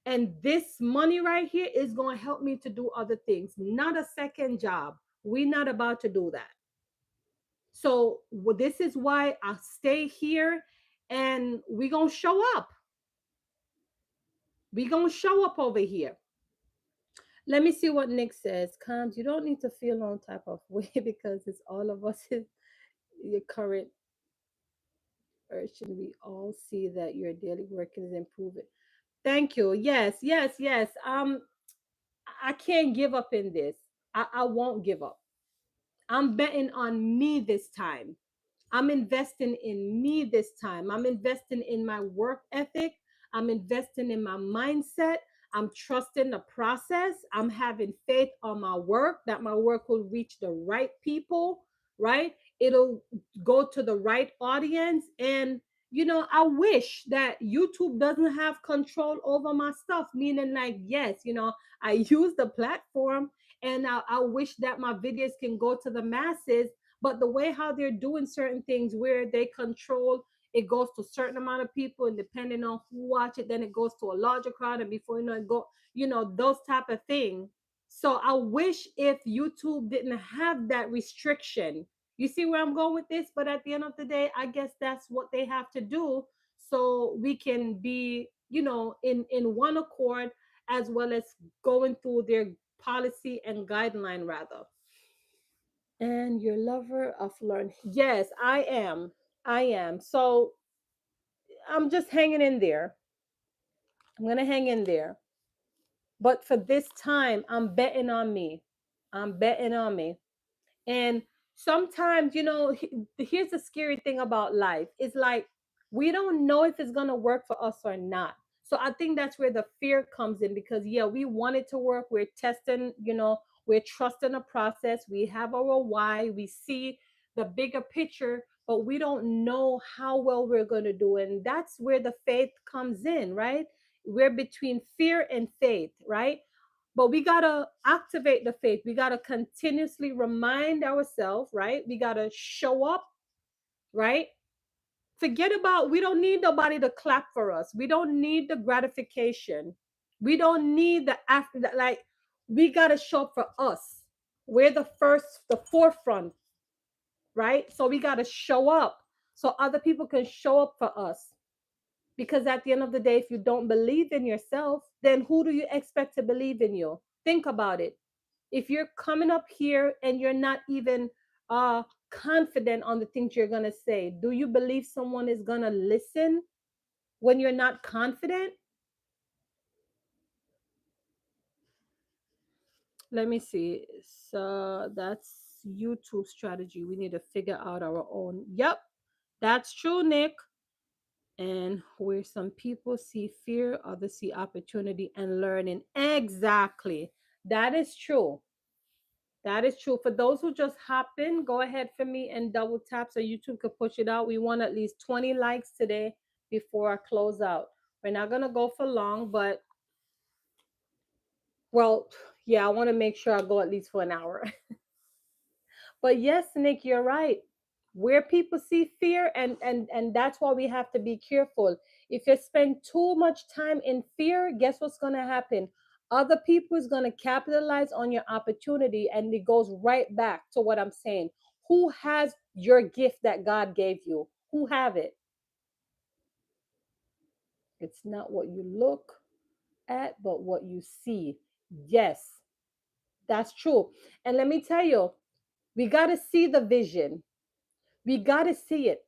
And this money right here is going to help me to do other things, not a second job. We're not about to do that. So this is why I stay here, and we're going to show up. We're going to show up over here. Let me see what Nick says. Comes, you don't need to feel no type of way because it's all of us is your current urgent. We all see that your daily work is improving. Thank you. Yes, yes, yes. I can't give up in this. I won't give up. I'm betting on me this time. I'm investing in me this time. I'm investing in my work ethic. I'm investing in my mindset. I'm trusting the process. I'm having faith on my work that my work will reach the right people, right? It'll go to the right audience. And, I wish that YouTube doesn't have control over my stuff, meaning, like, yes, I use the platform, and I wish that my videos can go to the masses, but the way how they're doing certain things where they control, it goes to a certain amount of people, and depending on who watch it, then it goes to a larger crowd, and before you know it go, those type of thing. So I wish if YouTube didn't have that restriction. You see where I'm going with this? But at the end of the day, I guess that's what they have to do, so we can be, in one accord, as well as going through their policy and guideline, rather. And your lover of learn. Yes, I am. I am. So I'm just hanging in there. I'm going to hang in there. But for this time, I'm betting on me. I'm betting on me. And sometimes, here's the scary thing about life. It's like we don't know if it's going to work for us or not. So I think that's where the fear comes in, because, yeah, we want it to work. We're testing, we're trusting the process. We have our why. We see the bigger picture, but we don't know how well we're going to do it. And that's where the faith comes in, right? We're between fear and faith, right? But we got to activate the faith. We got to continuously remind ourselves, right? We got to show up, right? Forget about, we don't need nobody to clap for us. We don't need the gratification. We don't need the after that. Like, we got to show up for us. We're the first, the forefront, right? So we got to show up so other people can show up for us. Because at the end of the day, if you don't believe in yourself, then who do you expect to believe in you? Think about it. If you're coming up here and you're not even confident on the things you're going to say, do you believe someone is going to listen when you're not confident? Let me see. So that's YouTube strategy. We need to figure out our own. Yep, that's true, Nick. And where some people see fear, others see opportunity and learning. Exactly. That is true. That is true. For those who just hop in, go ahead for me and double tap so YouTube could push it out. We want at least 20 likes today before I close out. We're not going to go for long, but, well, yeah, I want to make sure I go at least for an hour. But yes, Nick, you're right. Where people see fear, and that's why we have to be careful. If you spend too much time in fear, guess what's going to happen? Other people is going to capitalize on your opportunity, and it goes right back to what I'm saying. Who has your gift that God gave you? Who have it? It's not what you look at, but what you see. Yes, that's true. And let me tell you, we got to see the vision. We got to see it,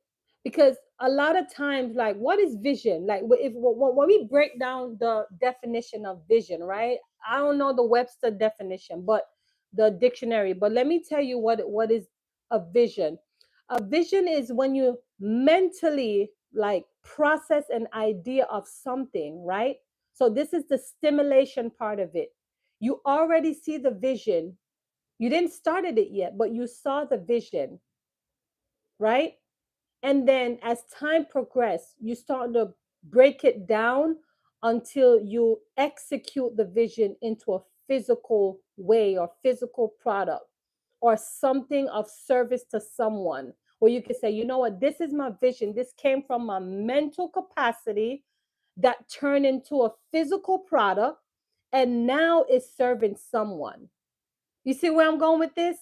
because a lot of times, like, what is vision? Like, if when we break down the definition of vision, right? I don't know the Webster definition, but the dictionary. But let me tell you what is a vision. A vision is when you mentally, like, process an idea of something, right? So this is the stimulation part of it. You already see the vision. You didn't started it yet, but you saw the vision, right? And then as time progressed, you start to break it down until you execute the vision into a physical way or physical product or something of service to someone, where you can say, you know what, this is my vision. This came from my mental capacity. that turned into a physical product and now is serving someone. You see where I'm going with this?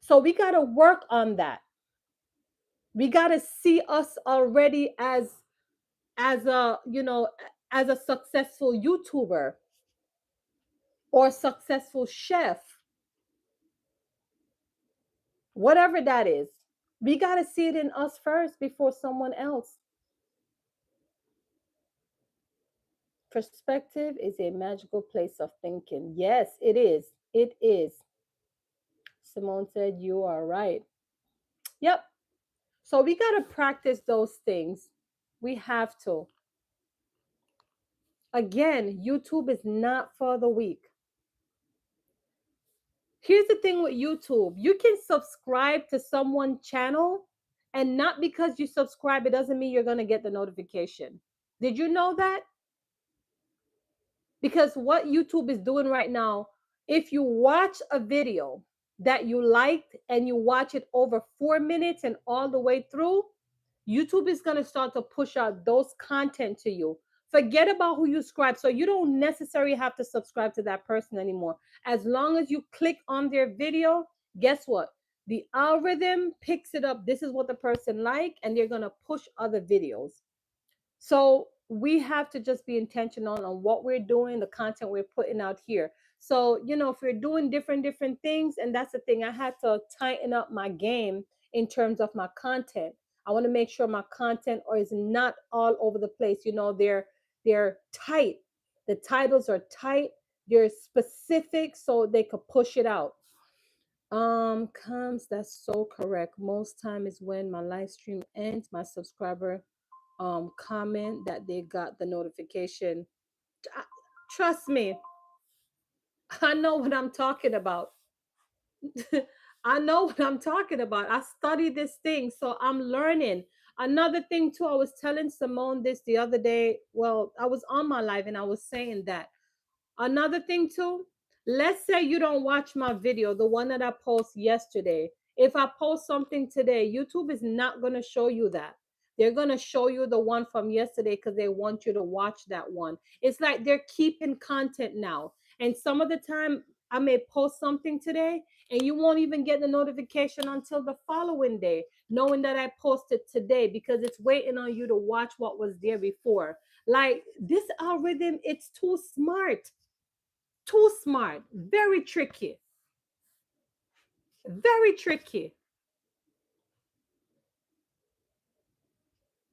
So we got to work on that. We got to see us already as a, as a successful YouTuber or successful chef, whatever that is. We got to see it in us first before someone else. Perspective is a magical place of thinking. Yes, it is. It is. Simone said, you are right. Yep. So we got to practice those things. We have to. Again, YouTube is not for the weak. Here's the thing with YouTube, you can subscribe to someone's channel, and not because you subscribe, it doesn't mean you're going to get the notification. Did you know that? Because what YouTube is doing right now, if you watch a video that you liked and you watch it over 4 minutes and all the way through, YouTube is going to start to push out those content to you. Forget about who you subscribe. So you don't necessarily have to subscribe to that person anymore. As long as you click on their video, guess what? The algorithm picks it up. This is what the person like, and they're going to push other videos. So we have to just be intentional on what we're doing, the content we're putting out here. So, if we're doing different things, and that's the thing, I had to tighten up my game in terms of my content. I want to make sure my content or is not all over the place. They're tight. The titles are tight. They're specific so they could push it out. Comes, that's so correct. Most time is when my live stream ends, my subscriber comment that they got the notification. I- Trust me, I know what I'm talking about. I know what I'm talking about. I study this thing, so I'm learning. Another thing too, I was telling Simone this the other day. Well, I was on my live and I was saying that. Another thing too, let's say you don't watch my video, the one that I post yesterday. If I post something today, YouTube is not going to show you that. They're going to show you the one from yesterday because they want you to watch that one. It's like they're keeping content now. And some of the time, I may post something today and you won't even get the notification until the following day, knowing that I posted today because it's waiting on you to watch what was there before. Like this algorithm, it's too smart. Too smart, very tricky, very tricky.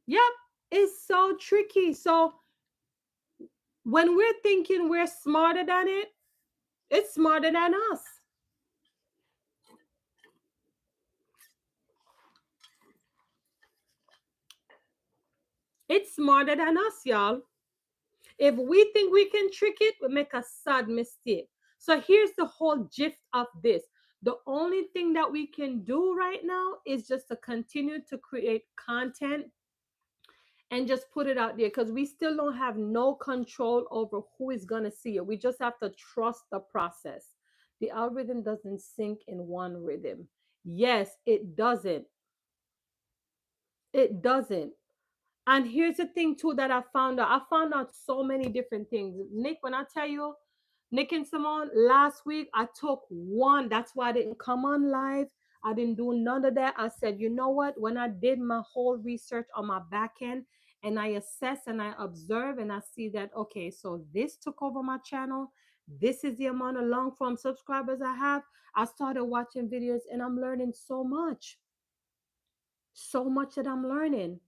Yep, it's so tricky. So when we're thinking we're smarter than it, it's smarter than us. It's smarter than us, y'all. If we think we can trick it, we make a sad mistake. So here's the whole gist of this. The only thing that we can do right now is just to continue to create content and just put it out there because we still don't have no control over who is going to see it. We just have to trust the process. The algorithm doesn't sync in one rhythm. Yes, it doesn't. It doesn't. And here's the thing too that I found out so many different things. Nick, when I tell you, Nick and Simone, last week I took one. That's why I didn't come on live. I didn't do none of that. I said, you know what? When I did my whole research on my back end and I assess and I observe and I see that, okay, so this took over my channel. This is the amount of long form subscribers I have. I started watching videos and I'm learning so much. So much that I'm learning.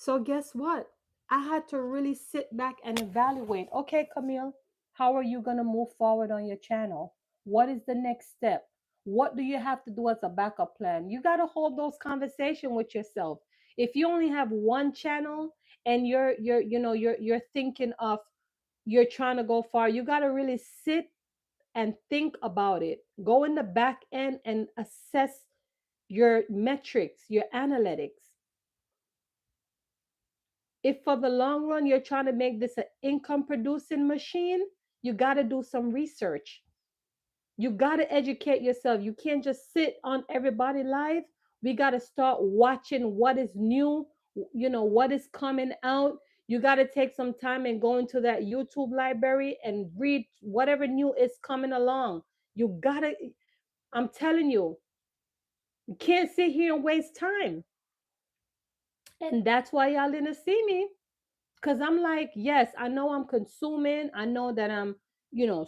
So guess what? I had to really sit back and evaluate. Okay, Camille, how are you going to move forward on your channel? What is the next step? What do you have to do as a backup plan? You got to hold those conversations with yourself. If you only have one channel and you're thinking of you're trying to go far, you got to really sit and think about it. Go in the back end and assess your metrics, your analytics. If for the long run you're trying to make this an income producing machine, you got to do some research. You got to educate yourself. You can't just sit on everybody live. We got to start watching what is new, what is coming out. You got to take some time and go into that YouTube library and read whatever new is coming along. You got to, I'm telling you, you can't sit here and waste time. And that's why y'all didn't see me. Because I'm like, yes, I know I'm consuming. I know that I'm,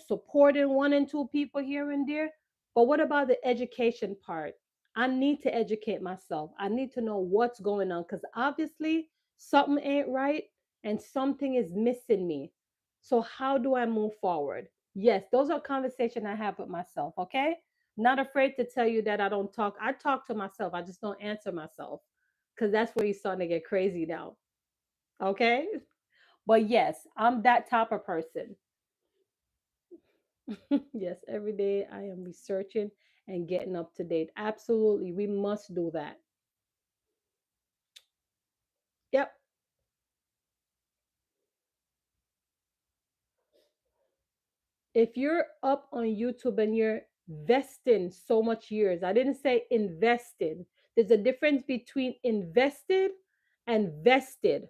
supporting one and two people here and there. But what about the education part? I need to educate myself. I need to know what's going on because obviously something ain't right and something is missing me. So how do I move forward? Yes, those are conversations I have with myself. Okay. Not afraid to tell you that I don't talk. I talk to myself. I just don't answer myself because that's where you're starting to get crazy now. Okay. But yes, I'm that type of person. Yes, every day I am researching and getting up to date. Absolutely. We must do that. Yep. If you're up on YouTube and you're vesting so much years, I didn't say invested. There's a difference between invested and vested.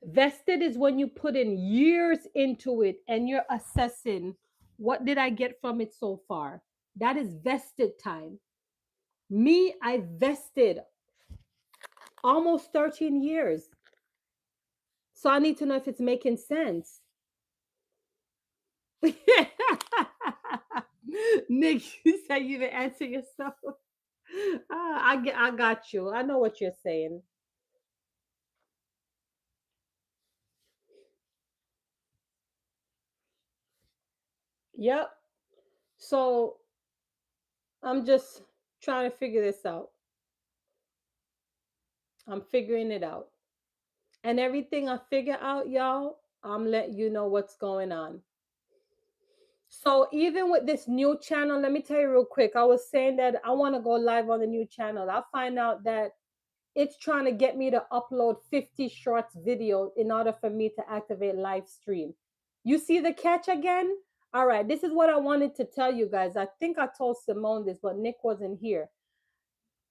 Vested is when you put in years into it and you're assessing what did I get from it so far. That is vested time. Me, I vested almost 13 years. So I need to know if it's making sense. Nick, you said you didn't answer yourself. I got you. I know what you're saying. Yep. So I'm just trying to figure this out. I'm figuring it out. And everything I figure out, y'all, I'm letting you know what's going on. So even with this new channel, let me tell you real quick. I was saying that I want to go live on the new channel. I find out that it's trying to get me to upload 50 shorts video in order for me to activate live stream. You see the catch again? All right, this is what I wanted to tell you guys. I think I told Simone this, but Nick wasn't here.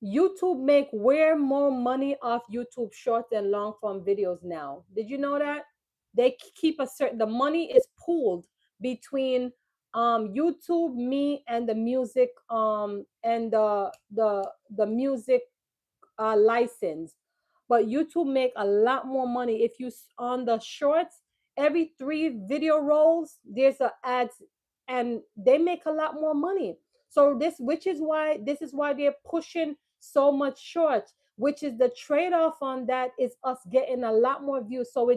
YouTube make way more money off YouTube shorts and long form videos now. Did you know that? They keep a certain the money is pooled between YouTube, me, and the music and the music license. But YouTube make a lot more money if you on the shorts. Every three video rolls, there's a ads, and they make a lot more money. So which is why they're pushing so much shorts. Which is the trade off on that is us getting a lot more views. So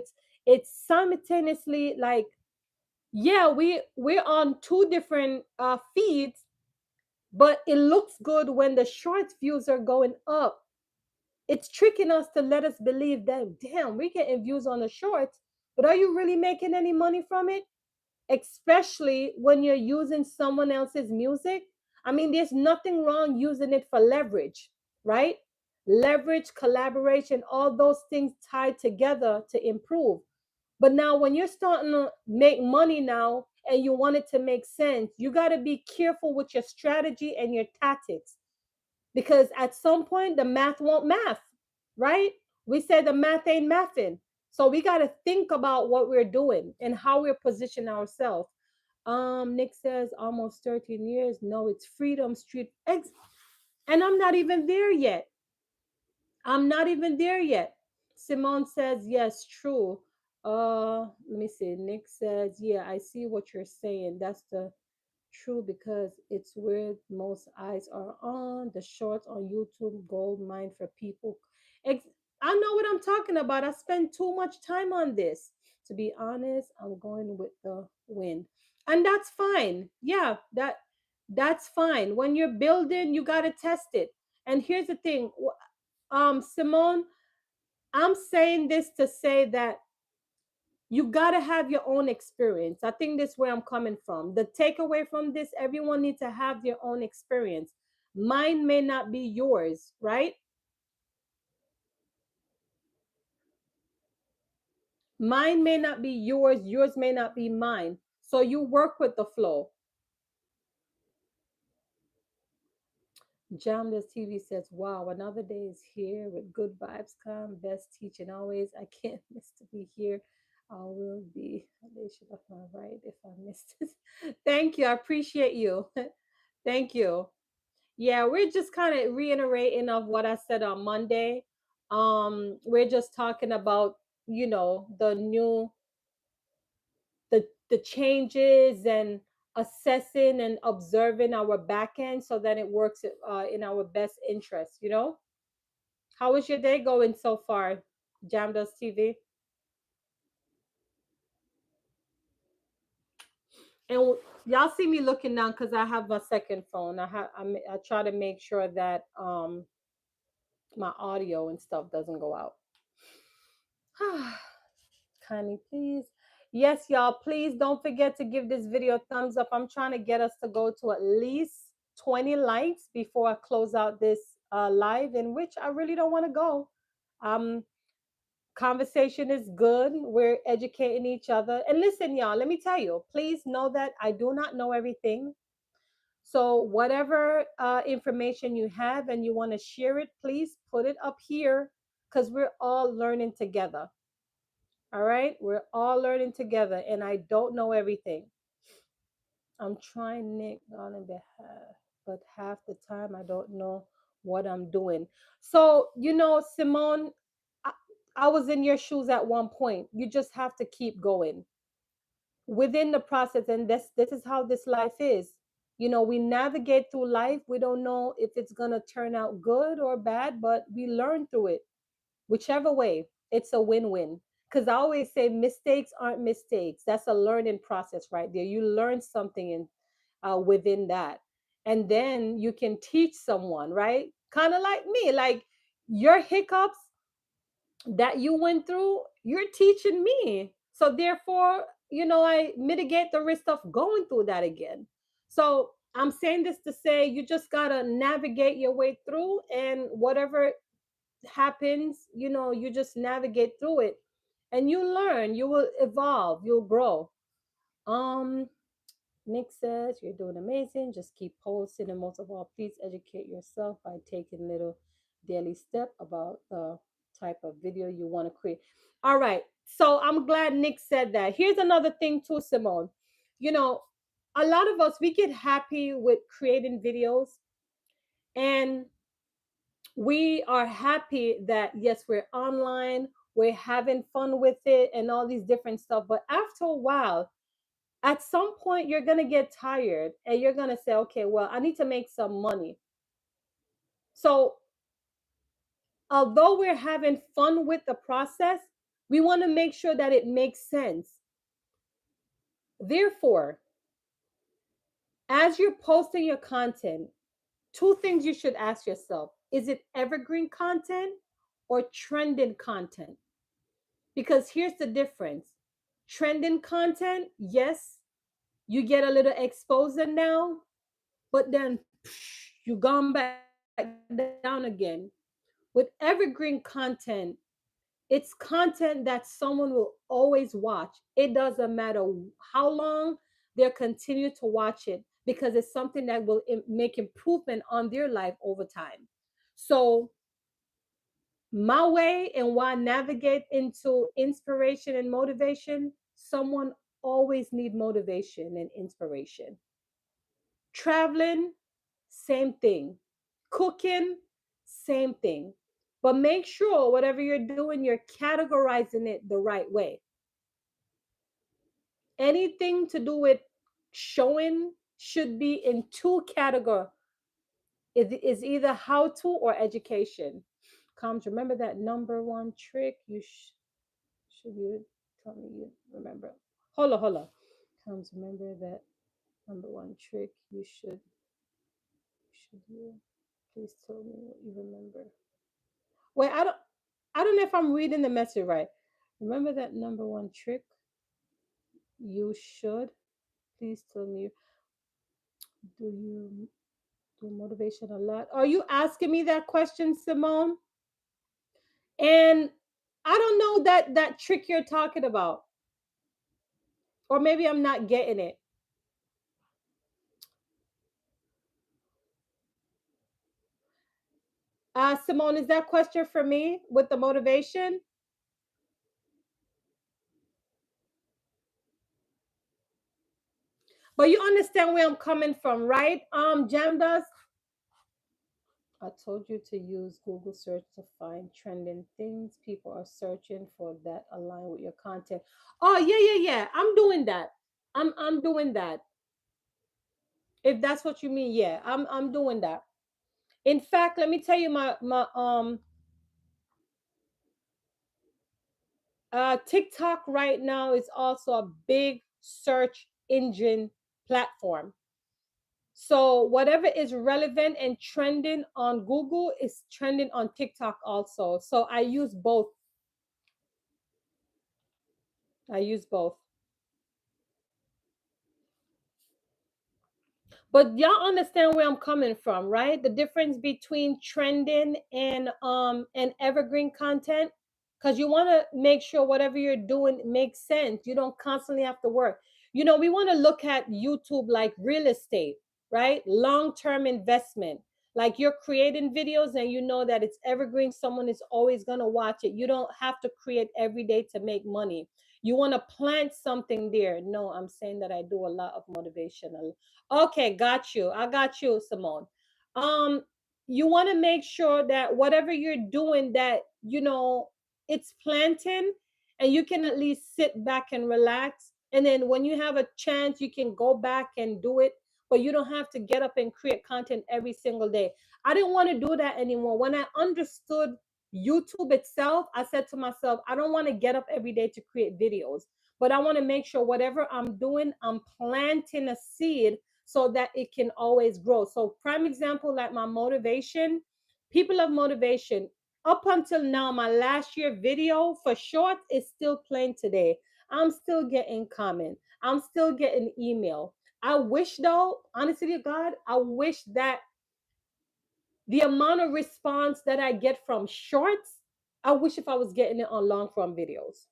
it's simultaneously like, yeah, we're on two different feeds, but it looks good when the shorts views are going up. It's tricking us to let us believe that, damn, we're getting views on the shorts, but are you really making any money from it? Especially when you're using someone else's music. I mean, there's nothing wrong using it for leverage, right? Leverage, collaboration, all those things tied together to improve. But now, when you're starting to make money now and you want it to make sense, you got to be careful with your strategy and your tactics because at some point the math won't math, right? We said the math ain't mathing. So we got to think about what we're doing and how we're positioning ourselves. Nick says almost 13 years. No, it's Freedom Street. And I'm not even there yet. I'm not even there yet. Simone says, yes, true. Let me see. Nick says, yeah, I see what you're saying. That's the true because it's where most eyes are on. The shorts on YouTube, gold mine for people. Ex- I know what I'm talking about. I spend too much time on this. To be honest, I'm going with the wind. And that's fine. Yeah, that's fine. When you're building, you got to test it. And here's the thing, Simone, I'm saying this to say that you got to have your own experience. I think this is where I'm coming from. The takeaway from this, everyone needs to have their own experience. Mine may not be yours, right? Mine may not be yours, yours may not be mine. So you work with the flow. Jamdas TV says, wow, another day is here with good vibes come, best teaching always. I can't miss to be here. I will be they should have my right if I missed this. Thank you. I appreciate you. Thank you. Yeah, we're just kind of reiterating of what I said on Monday. We're just talking about, the new the changes and assessing and observing our back end so that it works in our best interest. How is your day going so far, Jamdos TV? And y'all see me looking down because I have my second phone. I try to make sure that my audio and stuff doesn't go out. Kindly please. Yes, y'all, please don't forget to give this video a thumbs up. I'm trying to get us to go to at least 20 likes before I close out this live, in which I really don't want to go. Um, Conversation is good. We're educating each other. And listen, y'all, let me tell you, please know that I do not know everything. So, whatever information you have and you want to share it, please put it up here because we're all learning together. All right, we're all learning together, and I don't know everything. I'm trying Nick on in behalf, but half the time I don't know what I'm doing. So, Simone, I, I was in your shoes at one point. You just have to keep going within the process, and this is how this life is. We navigate through life. We don't know if it's gonna turn out good or bad, but we learn through it. Whichever way, it's a win-win. Because I always say mistakes aren't mistakes. That's a learning process right there. You learn something within that. And then you can teach someone, right? Kind of like me, like your hiccups that you went through, you're teaching me. So therefore, I mitigate the risk of going through that again. So I'm saying this to say you just got to navigate your way through, and whatever happens, you just navigate through it and you learn, you will evolve, you'll grow. Um, Nick says, you're doing amazing. Just keep posting. And most of all, please educate yourself by taking little daily step about the type of video you want to create. All right. So I'm glad Nick said that. Here's another thing too, Simone. You know, a lot of us, we get happy with creating videos, and we are happy that yes, we're online, we're having fun with it and all these different stuff. But after a while, at some point, you're going to get tired and you're going to say, okay, well, I need to make some money. So although we're having fun with the process, we want to make sure that it makes sense. Therefore, as you're posting your content, two things you should ask yourself: is it evergreen content or trending content? Because here's the difference: trending content, yes, you get a little exposure now, but then you gone back down again. With evergreen content, it's content that someone will always watch. It doesn't matter how long, they'll continue to watch it because it's something that will make improvement on their life over time. So my way and why I navigate into inspiration and motivation, someone always need motivation and inspiration. Traveling, same thing. Cooking, same thing. But make sure whatever you're doing, you're categorizing it the right way. Anything to do with showing should be in two categories. It is either how to or education. Comes, remember that number one trick should you tell me you remember? Hold on. Comes, remember that number one trick should you please tell me what you remember. Wait, I don't know if I'm reading the message right. Remember that number one trick you should please tell me. Do you do motivation a lot? Are you asking me that question, Simone? And I don't know that trick you're talking about, or maybe I'm not getting it. Simone, is that question for me with the motivation? But you understand where I'm coming from, right? Jam does. I told you to use Google search to find trending things people are searching for that align with your content. Oh yeah, yeah, yeah. I'm doing that. I'm doing that. If that's what you mean, yeah, I'm doing that. In fact, let me tell you my TikTok right now is also a big search engine platform. So whatever is relevant and trending on Google is trending on TikTok also. So I use both. I use both. But y'all understand where I'm coming from, right? The difference between trending and evergreen content. Because you want to make sure whatever you're doing makes sense. You don't constantly have to work. We want to look at YouTube like real estate, right? Long-term investment. Like you're creating videos and you know that it's evergreen, someone is always gonna watch it. You don't have to create every day to make money. You want to plant something there. No, I'm saying that I do a lot of motivational. Okay, got you. I got you, Simone. Um, you want to make sure that whatever you're doing, that it's planting, and you can at least sit back and relax. And then when you have a chance, you can go back and do it. But you don't have to get up and create content every single day. I didn't want to do that anymore. When I understood YouTube itself, I said to myself, I don't want to get up every day to create videos, but I want to make sure whatever I'm doing, I'm planting a seed so that it can always grow. So, prime example, like my motivation, people of motivation, up until now, my last year video for short is still playing today. I'm still getting comment. I'm still getting email. I wish though, honestly to God, I wish that the amount of response that I get from shorts, I wish if I was getting it on long form videos.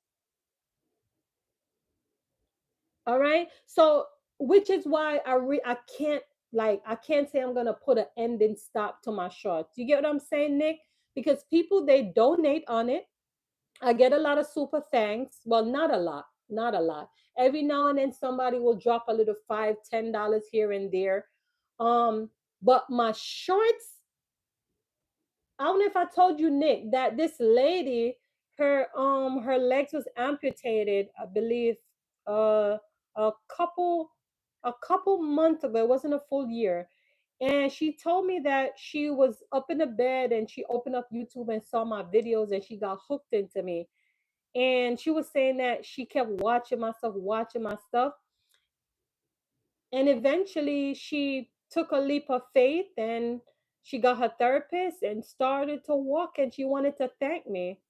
All right. So, which is why I can't, I can't say I'm gonna put an end and stop to my shorts. You get what I'm saying, Nick? Because people, they donate on it. I get a lot of super thanks. Well, not a lot, not a lot. Every now and then somebody will drop a little $5, $10 here and there. Um, but my shorts, I don't know if I told you, Nick, that this lady, her legs was amputated, I believe, uh a couple a couple months ago. It wasn't a full year. And she told me that she was up in the bed and she opened up YouTube and saw my videos and she got hooked into me. And she was saying that she kept watching my stuff, watching my stuff. And eventually she took a leap of faith and she got her therapist and started to walk, and she wanted to thank me.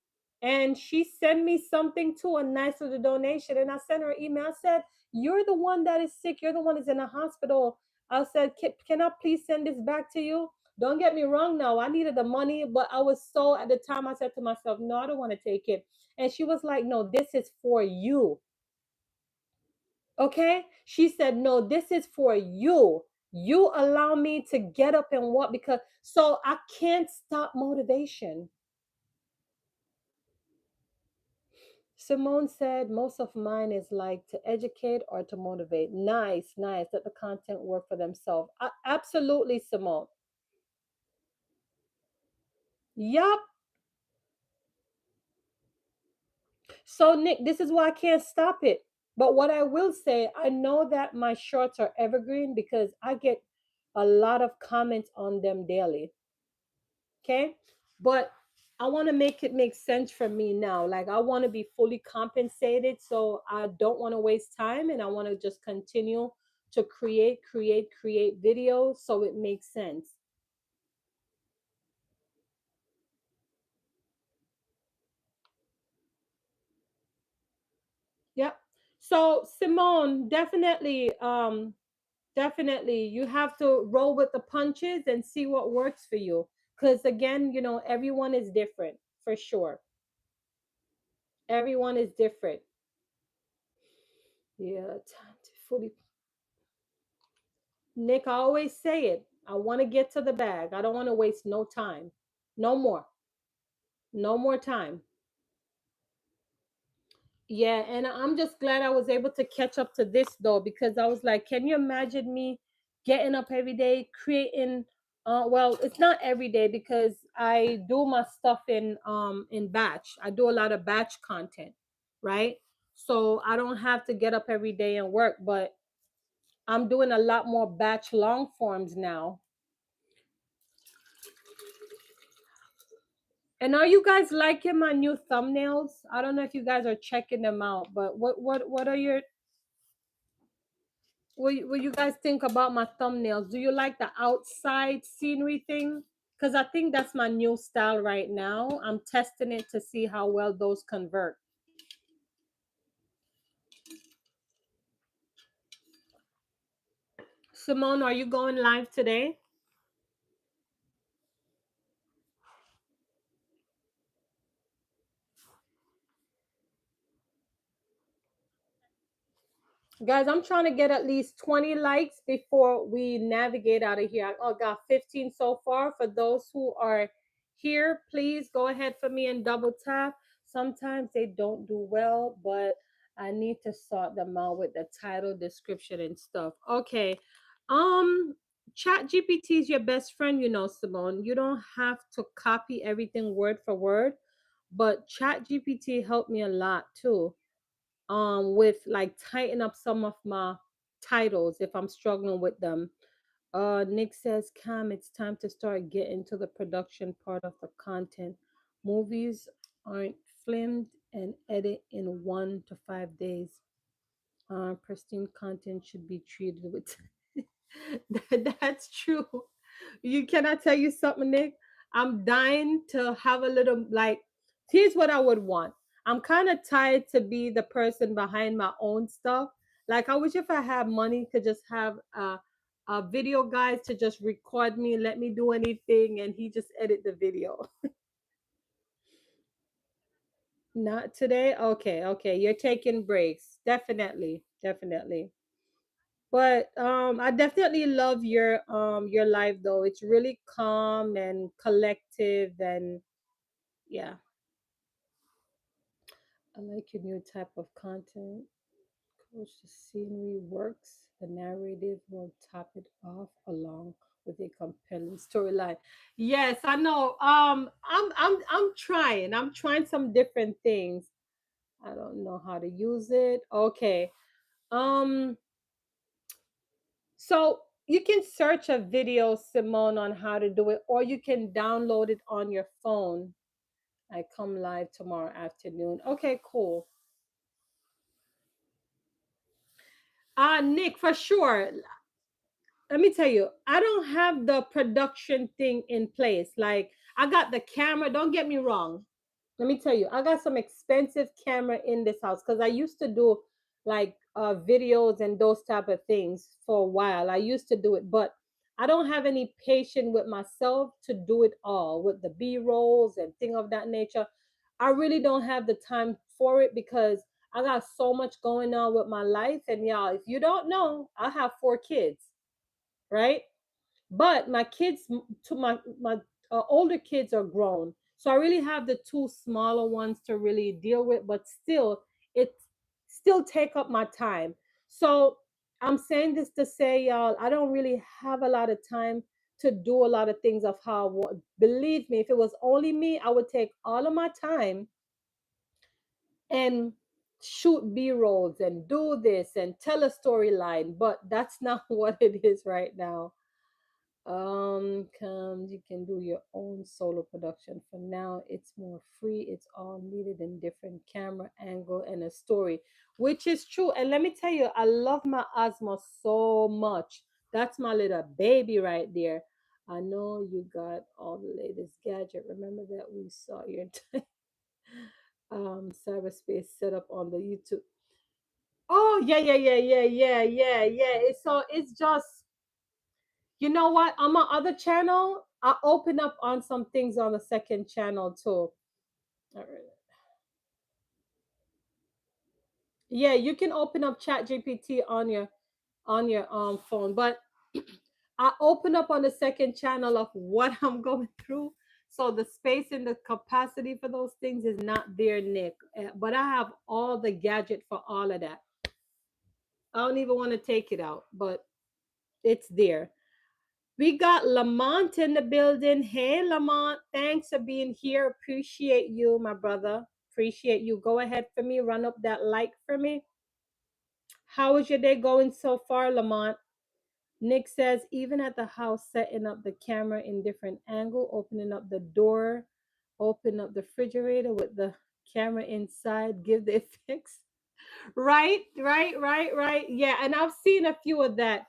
And she sent me something too, a nice little donation. And I sent her an email. I said, "You're the one that is sick. You're the one that's in the hospital." I said, "Can I please send this back to you?" Don't get me wrong now. I needed the money, but I was so, at the time I said to myself, "No, I don't want to take it." And she was like, "No, this is for you." Okay? She said, "No, this is for you. You allow me to get up and walk, because so I can't stop motivation." Simone said, "Most of mine is like to educate or to motivate." Nice, nice. Let the content work for themselves. Absolutely, Simone. Yup. So, Nick, this is why I can't stop it. But what I will say, I know that my shorts are evergreen because I get a lot of comments on them daily. Okay. But I want to make it make sense for me now. Like, I want to be fully compensated. So I don't want to waste time, and I want to just continue to create videos so it makes sense. Yep. So, Simone, definitely you have to roll with the punches and see what works for you. Because again, everyone is different, for sure. Everyone is different. Yeah, time to fully. Nick, I always say it. I want to get to the bag. I don't want to waste no time. No more. No more time. Yeah, and I'm just glad I was able to catch up to this though, because I was like, can you imagine me getting up every day, creating well, it's not every day because I do my stuff in batch. I do a lot of batch content, right? So I don't have to get up every day and work, but I'm doing a lot more batch long forms now. And are you guys liking my new thumbnails? I don't know if you guys are checking them out, but what are your what you guys think about my thumbnails? Do you like the outside scenery thing? Because I think that's my new style right now. I'm testing it to see how well those convert. Simone, are you going live today? Guys, I'm trying to get at least 20 likes before we navigate out of here. I got 15 so far. For those who are here, please go ahead for me and double tap. Sometimes they don't do well, but I need to sort them out with the title, description, and stuff. Okay. Um, Chat GPT is your best friend, you know, Simone. You don't have to copy everything word for word, but Chat GPT helped me a lot too with like tighten up some of my titles if I'm struggling with them. Nick says, Cam, it's time to start getting to the production part of the content. Movies aren't filmed and edit in 1 to 5 days. Pristine content should be treated with that's true. You Can I tell you something, Nick? I'm dying to have a little like here's what I would want. I'm kind of tired to be the person behind my own stuff. Like I wish if I had money to just have a video guys to just record me, let me do anything, and he just edit the video. Not today. Okay, okay. You're taking breaks. Definitely, definitely. But I definitely love your life though. It's really calm and collective and yeah. I like your new type of content. Coach, the scenery works. The narrative will top it off along with a compelling storyline. Yes, I know. I'm trying. I'm trying some different things. I don't know how to use it. Okay. Um So you can search a video, Simone, on how to do it, or you can download it on your phone. I come live tomorrow afternoon. Okay, cool. Nick, for sure. Let me tell you, I don't have the production thing in place. Like I got the camera, don't get me wrong. Let me tell you, I got some expensive camera in this house because I used to do like videos and those type of things for a while. I used to do it, but I don't have any patience with myself to do it all with the B rolls and thing of that nature. I really don't have the time for it because I got so much going on with my life. And y'all, if you don't know, I have 4 kids, right? But my kids, to my older kids are grown, so I really have the two smaller ones to really deal with. But still, it still take up my time. So I'm saying this to say, y'all, I don't really have a lot of time to do a lot of things of how I want. Believe me, if it was only me, I would take all of my time and shoot B rolls and do this and tell a storyline. But that's not what it is right now. Comes you can do your own solo production. For now, it's more free. It's all needed in different camera angle and a story, which is true. And let me tell you, I love my Osmo so much. That's my little baby right there. I know you got all the latest gadget. Remember that we saw your cyberspace set up on the YouTube. Oh yeah, yeah, yeah, yeah, yeah, yeah, yeah. It's just you know what? On my other channel, I open up on some things on the second channel too. All right. Yeah, you can open up Chat GPT on your phone, but I open up on the second channel of what I'm going through. So the space and the capacity for those things is not there, Nick. But I have all the gadget for all of that. I don't even want to take it out, but it's there. We got Lamont in the building. Hey, Lamont, thanks for being here. Appreciate you, my brother. Appreciate you. Go ahead for me. Run up that like for me. How is your day going so far, Lamont? Nick says, even at the house, setting up the camera in different angle, opening up the door, open up the refrigerator with the camera inside, give the effects. Right. Yeah, and I've seen a few of that.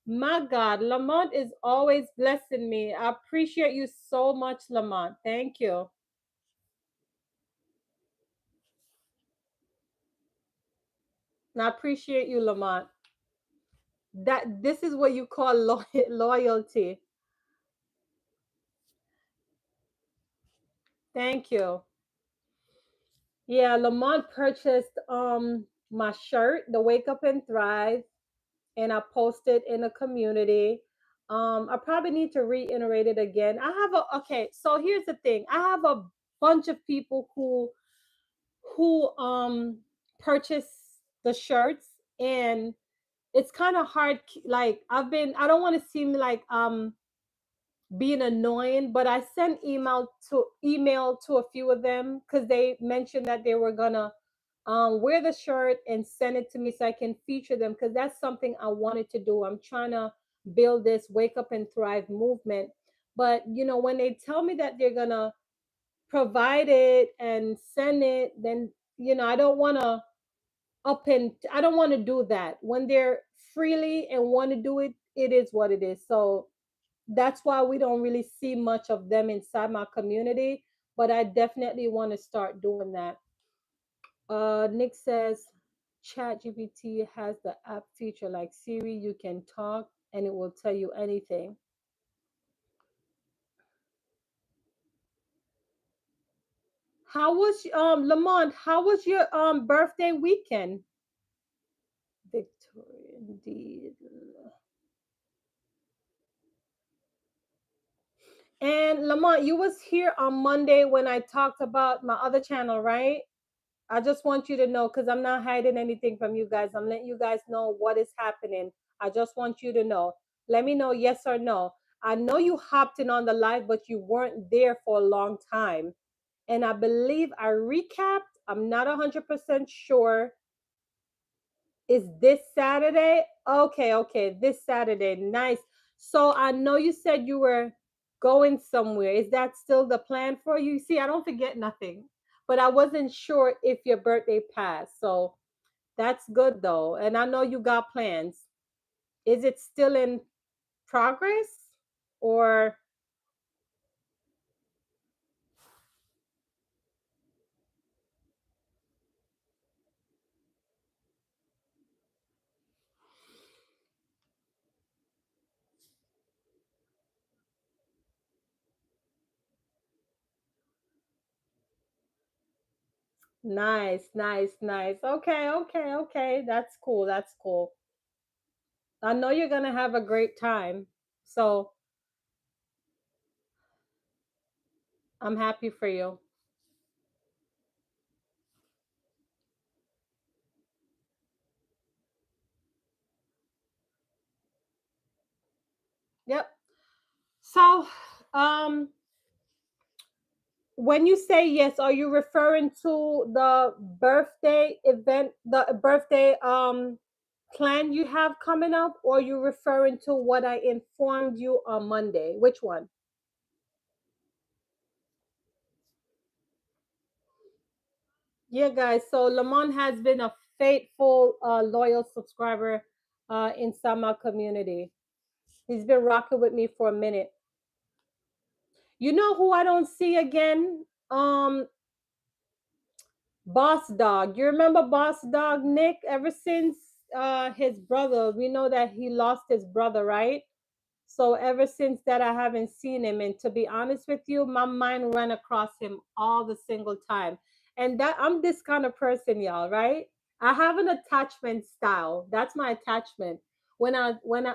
My God, Lamont is always blessing me. I appreciate you so much, Lamont. Thank you. And I appreciate you, Lamont. That this is what you call loyalty. Thank you. Yeah, Lamont purchased my shirt, the Wake Up and Thrive, and I posted in a community. I probably need to reiterate it again. I have a okay, so here's the thing. I have a bunch of people who purchase the shirts, and it's kind of hard, like I don't want to seem like being annoying, but I sent email to a few of them because they mentioned that they were gonna wear the shirt and send it to me so I can feature them, because that's something I wanted to do. I'm trying to build this Wake Up and Thrive movement. But when they tell me that they're gonna provide it and send it, then I don't want to I don't want to do that. When they're freely and want to do it, it is what it is. So that's why we don't really see much of them inside my community, but I definitely want to start doing that. Nick says ChatGPT has the app feature like Siri. You can talk and it will tell you anything. How was Lamont, how was your birthday weekend? Victoria indeed. And Lamont, you was here on Monday when I talked about my other channel, right? I just want you to know, because I'm not hiding anything from you guys. I'm letting you guys know what is happening. I just want you to know. Let me know yes or no. I know you hopped in on the live, but you weren't there for a long time. And I believe I recapped. I'm not 100% sure. Is this Saturday? Okay. This Saturday. Nice. So I know you said you were going somewhere. Is that still the plan for you? See, I don't forget nothing, but I wasn't sure if your birthday passed. So that's good though. And I know you got plans. Is it still in progress or nice. Okay. That's cool. That's cool. I know you're going to have a great time. So I'm happy for you. Yep. So, um, when you say yes, are you referring to the birthday event, the birthday plan you have coming up, or are you referring to what I informed you on Monday? Which one? Yeah, guys. So Lamont has been a faithful, loyal subscriber inside my community. He's been rocking with me for a minute. You know who I don't see again? Boss Dog. You remember Boss Dog Nick? Ever since his brother, we know that he lost his brother, right? So ever since that, I haven't seen him. And to be honest with you, my mind ran across him all the single time. And that I'm this kind of person, y'all, right? I have an attachment style. That's my attachment. When I when I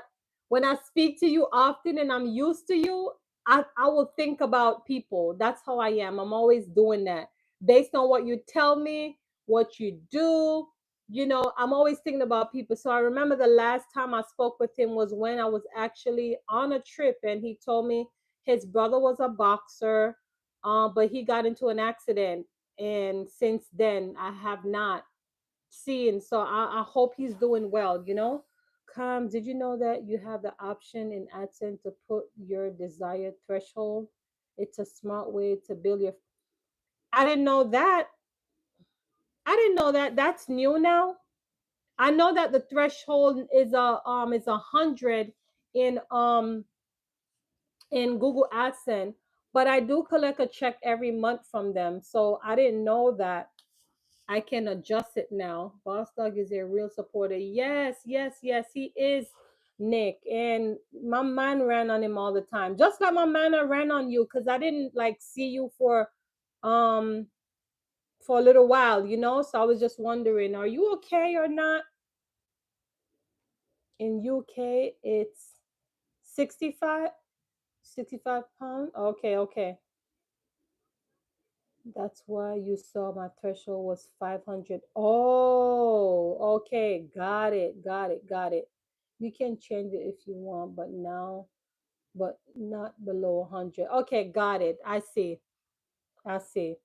when I speak to you often and I'm used to you, I will think about people. That's how I am. I'm always doing that based on what you tell me, what you do. I'm always thinking about people. So I remember the last time I spoke with him was when I was actually on a trip, and he told me his brother was a boxer, but he got into an accident, and since then I have not seen. So I hope he's doing well. Did you know that you have the option in AdSense to put your desired threshold? It's a smart way to build your. I didn't know that. I didn't know that. That's new now. I know that the threshold is 100 in Google AdSense, but I do collect a check every month from them. So I didn't know that I can adjust it now. Boss Dog is a real supporter. Yes, yes, yes, he is, Nick. And my man ran on him all the time. Just like my man ran on you, because I didn't like see you um for a little while. So I was just wondering, are you okay or not? In UK it's 65, 65 pounds. Okay, okay. That's why you saw my threshold was 500. Oh, okay. Got it. Got it. Got it. You can change it if you want, but not below 100. Okay, got it. I see. I see.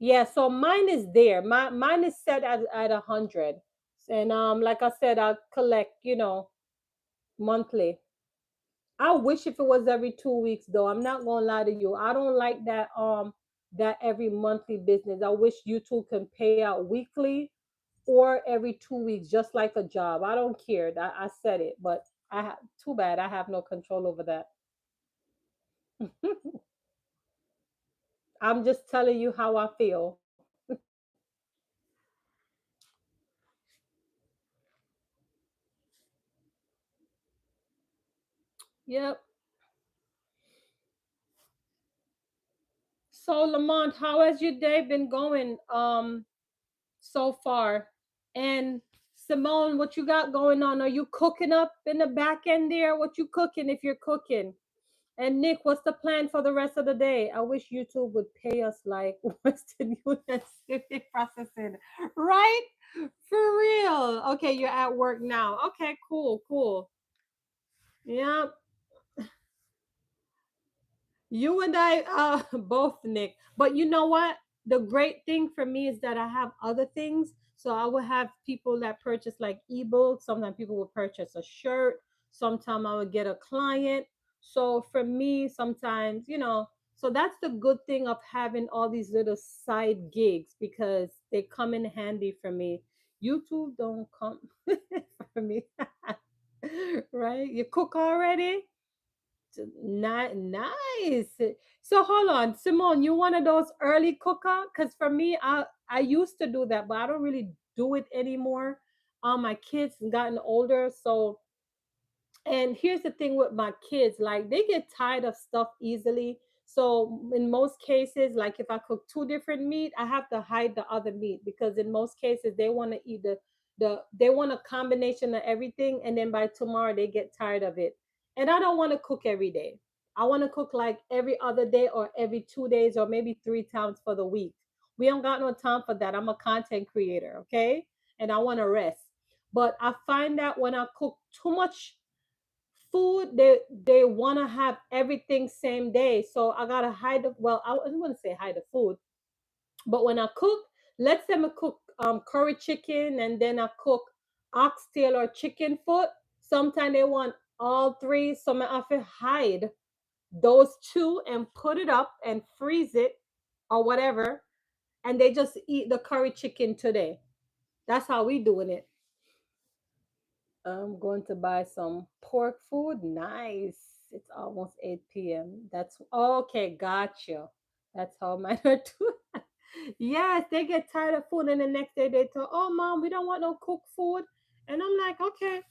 Yeah, so mine is there. Mine is set at 100. And like I said, I collect, monthly. I wish if it was every 2 weeks though. I'm not gonna lie to you. I don't like that every monthly business. I wish YouTube can pay out weekly or every 2 weeks, just like a job. I don't care. I said it, but too bad I have no control over that. I'm just telling you how I feel. Yep. So Lamont, how has your day been going so far? And Simone, what you got going on? Are you cooking up in the back end there? What you cooking if you're cooking? And Nick, what's the plan for the rest of the day? I wish YouTube would pay us like Western Union Civic Processing. Right? For real. Okay, you're at work now. Okay, cool, cool. Yeah, you and I, both, Nick. But you know what? The great thing for me is that I have other things. So I will have people that purchase like ebooks. Sometimes people will purchase a shirt. Sometimes I will get a client. So for me, sometimes, so that's the good thing of having all these little side gigs because they come in handy for me. YouTube don't come for me. Right? You cook already? Not nice. So hold on, Simone, you one of those early cooker? Because for me, I used to do that, but I don't really do it anymore. My kids gotten older, so and here's the thing with my kids, like they get tired of stuff easily. So in most cases, like if I cook two different meat, I have to hide the other meat because in most cases they want to eat they want a combination of everything, and then by tomorrow they get tired of it. And I don't want to cook every day. I want to cook like every other day or every 2 days or maybe 3 times for the week. We don't got no time for that. I'm a content creator, okay? And I want to rest. But I find that when I cook too much food, they want to have everything same day, so I gotta hide the well, I wasn't gonna say hide the food, but when I cook, let's say I cook curry chicken and then I cook oxtail or chicken foot. Sometimes they want all three, so I have to hide those two and put it up and freeze it or whatever, and they just eat the curry chicken today. That's how we doing it. I'm going to buy some pork food. Nice. It's almost 8 p.m. That's okay. Gotcha. That's how mine are too. Yes, they get tired of food, and the next day they tell, "Oh, mom, we don't want no cooked food." And I'm like, "Okay,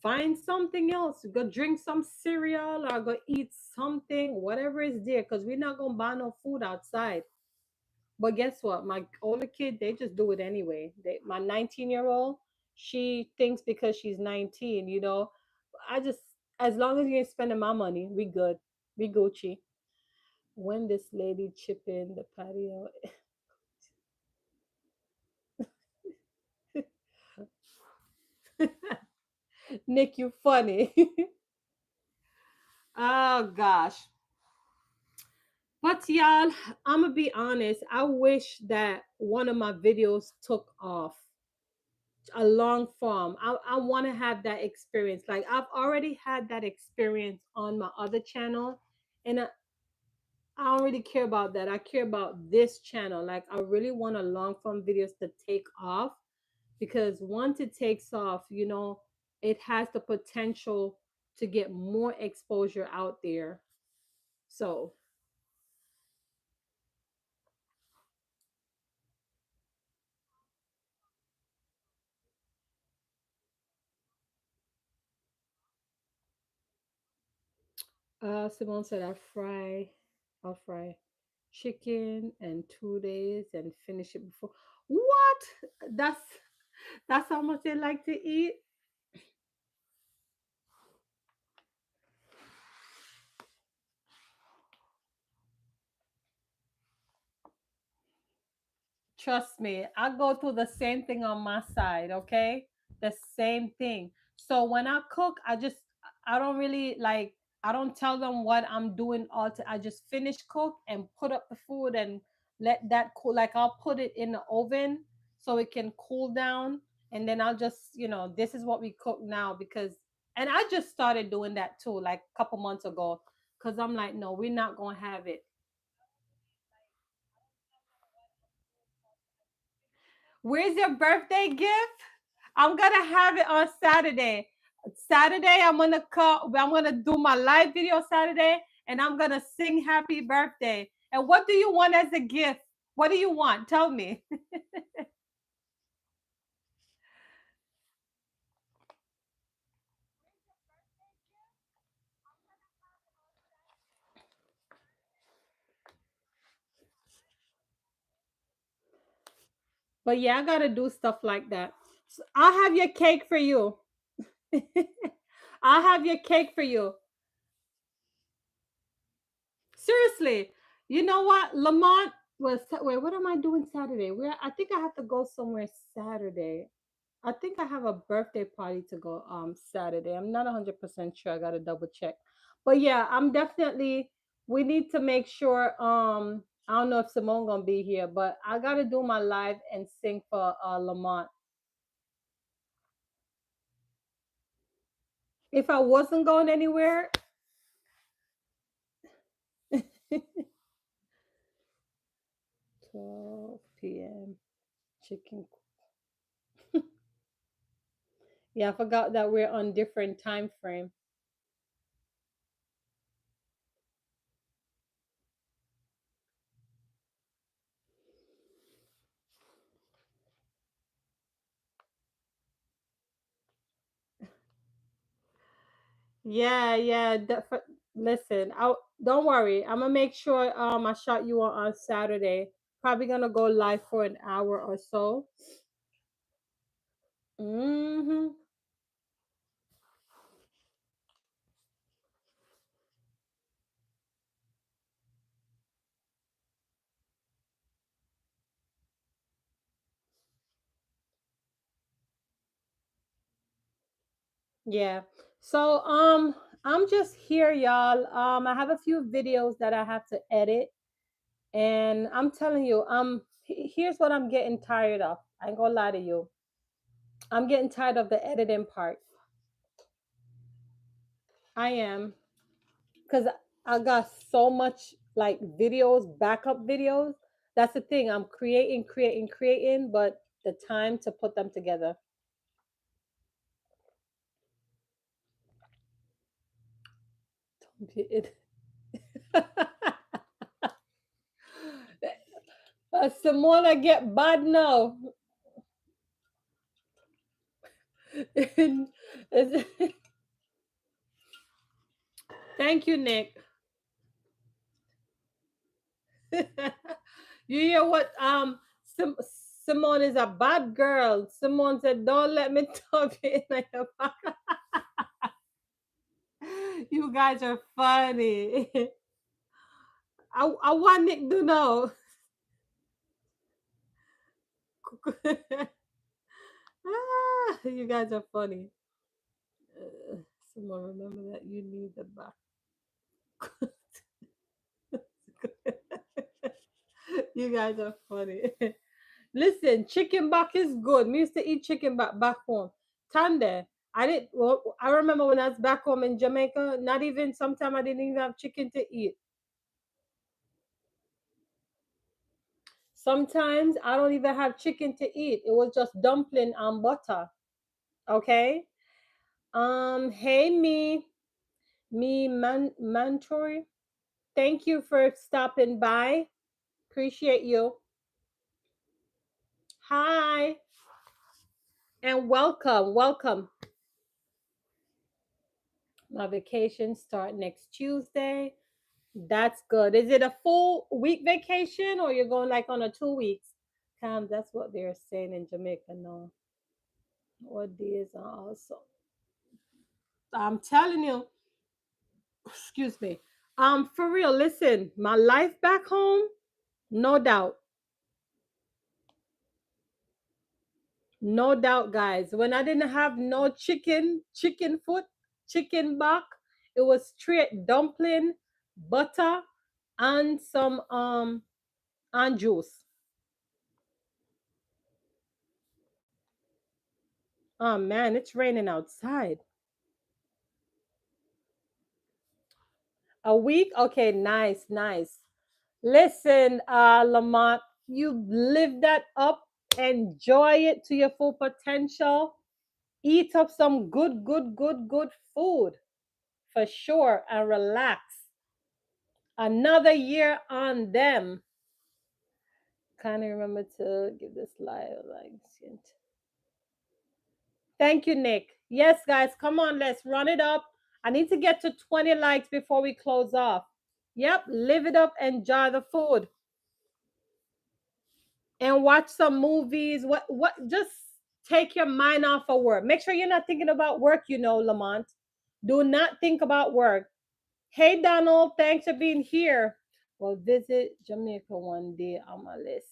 find something else. Go drink some cereal or go eat something, whatever is there, because we're not gonna buy no food outside." But guess what? My older kid, they just do it anyway. My 19-year-old, she thinks because she's 19, I just, as long as you ain't spending my money, we good. Be Gucci. When this lady chip in the patio. Nick, you funny. Oh gosh. But y'all, I'm gonna be honest. I wish that one of my videos took off a long form. I want to have that experience. Like I've already had that experience on my other channel, and I don't really care about that. I care about this channel. Like I really want a long form videos to take off because once it takes off, it has the potential to get more exposure out there. So, Simone said I'll fry chicken in 2 days and finish it before. What? That's that's how much they like to eat. Trust me, I go through the same thing on my side, okay? The same thing. So when I cook, I don't really like I don't tell them what I'm doing I just finish cook and put up the food and let that cool. Like I'll put it in the oven so it can cool down and then I'll just, this is what we cook now because and I just started doing that too like a couple months ago cuz I'm like, no, we're not going to have it. Where's your birthday gift? I'm gonna have it on Saturday. Saturday, I'm gonna call. I'm gonna do my live video Saturday, and I'm gonna sing happy birthday. And what do you want as a gift? What do you want? Tell me. But yeah, I gotta do stuff like that. So I'll have your cake for you. I'll have your cake for you. Seriously. You know what? Lamont was wait, what am I doing Saturday? Where I think I have to go somewhere Saturday. I think I have a birthday party to go Saturday. I'm not 100% sure. I got to double check. But yeah, I'm definitely we need to make sure I don't know if Simone going to be here, but I got to do my live and sing for Lamont. If I wasn't going anywhere, 12 p.m. chicken. Yeah, I forgot that we're on different time frame. Yeah, yeah. Listen, I don't worry. I'm gonna make sure I shot you on Saturday. Probably gonna go live for an hour or so. Hmm. Yeah. So I'm just here, y'all. I have a few videos that I have to edit, and I'm telling you, here's what I'm getting tired of. I ain't gonna lie to you. I'm getting tired of the editing part. I am. Because I got so much like videos, backup videos. That's the thing. I'm creating, but the time to put them together. It- Simona get bad now. Thank you, Nick. You hear what? Simone is a bad girl. Simone said, "Don't let me talk in your You guys are funny. I want Nick to know. You guys are funny. Uh, Someone remember that you need the back. You guys are funny. Listen, chicken back is good. We used to eat chicken back home. Tande. I didn't. Well, I remember when I was back home in Jamaica. Not even sometime I didn't even have chicken to eat. Sometimes I don't even have chicken to eat. It was just dumpling and butter. Okay. Hey me Mantori. Thank you for stopping by. Appreciate you. Hi and welcome. My vacation start next Tuesday. That's good. Is it a full week vacation or you're going like on a 2 weeks? Cam, that's what they're saying in Jamaica now. What days are also? I'm telling you, excuse me. For real, listen, my life back home, no doubt. No doubt, guys. When I didn't have no chicken foot, chicken back, it was straight dumpling, butter, and some and juice. Oh man, it's raining outside. A week? Okay, nice. Listen, Lamont, you live that up, enjoy it to your full potential. Eat up some good food for sure and relax. Another year on them. Kind of remember to give this live like. Thank you, Nick. Yes, guys, come on, let's run it up. I need to get to 20 likes before we close off. Yep, live it up, enjoy the food, and watch some movies. What just take your mind off of work. Make sure you're not thinking about work, Lamont. Do not think about work. Hey Donald, thanks for being here. Well, visit Jamaica one day on my list.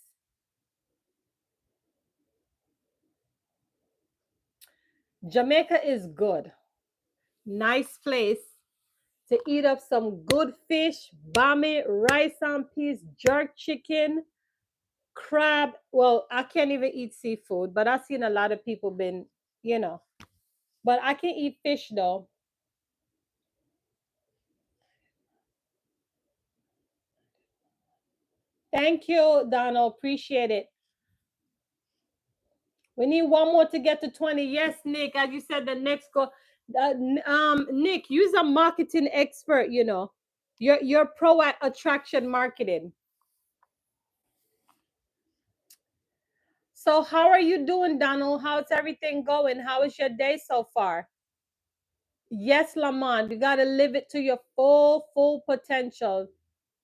Jamaica is good. Nice place to eat up some good fish, bami, rice and peas, jerk chicken, crab. Well, I can't even eat seafood, but I've seen a lot of people been, you know. But I can eat fish though. Thank you, Donald. Appreciate it. We need one more to get to 20. Yes, Nick, as you said, the next go. Nick, you're a marketing expert, You're pro at attraction marketing. So how are you doing, Donald? How's everything going? How is your day so far? Yes, Lamont, you gotta live it to your full potential.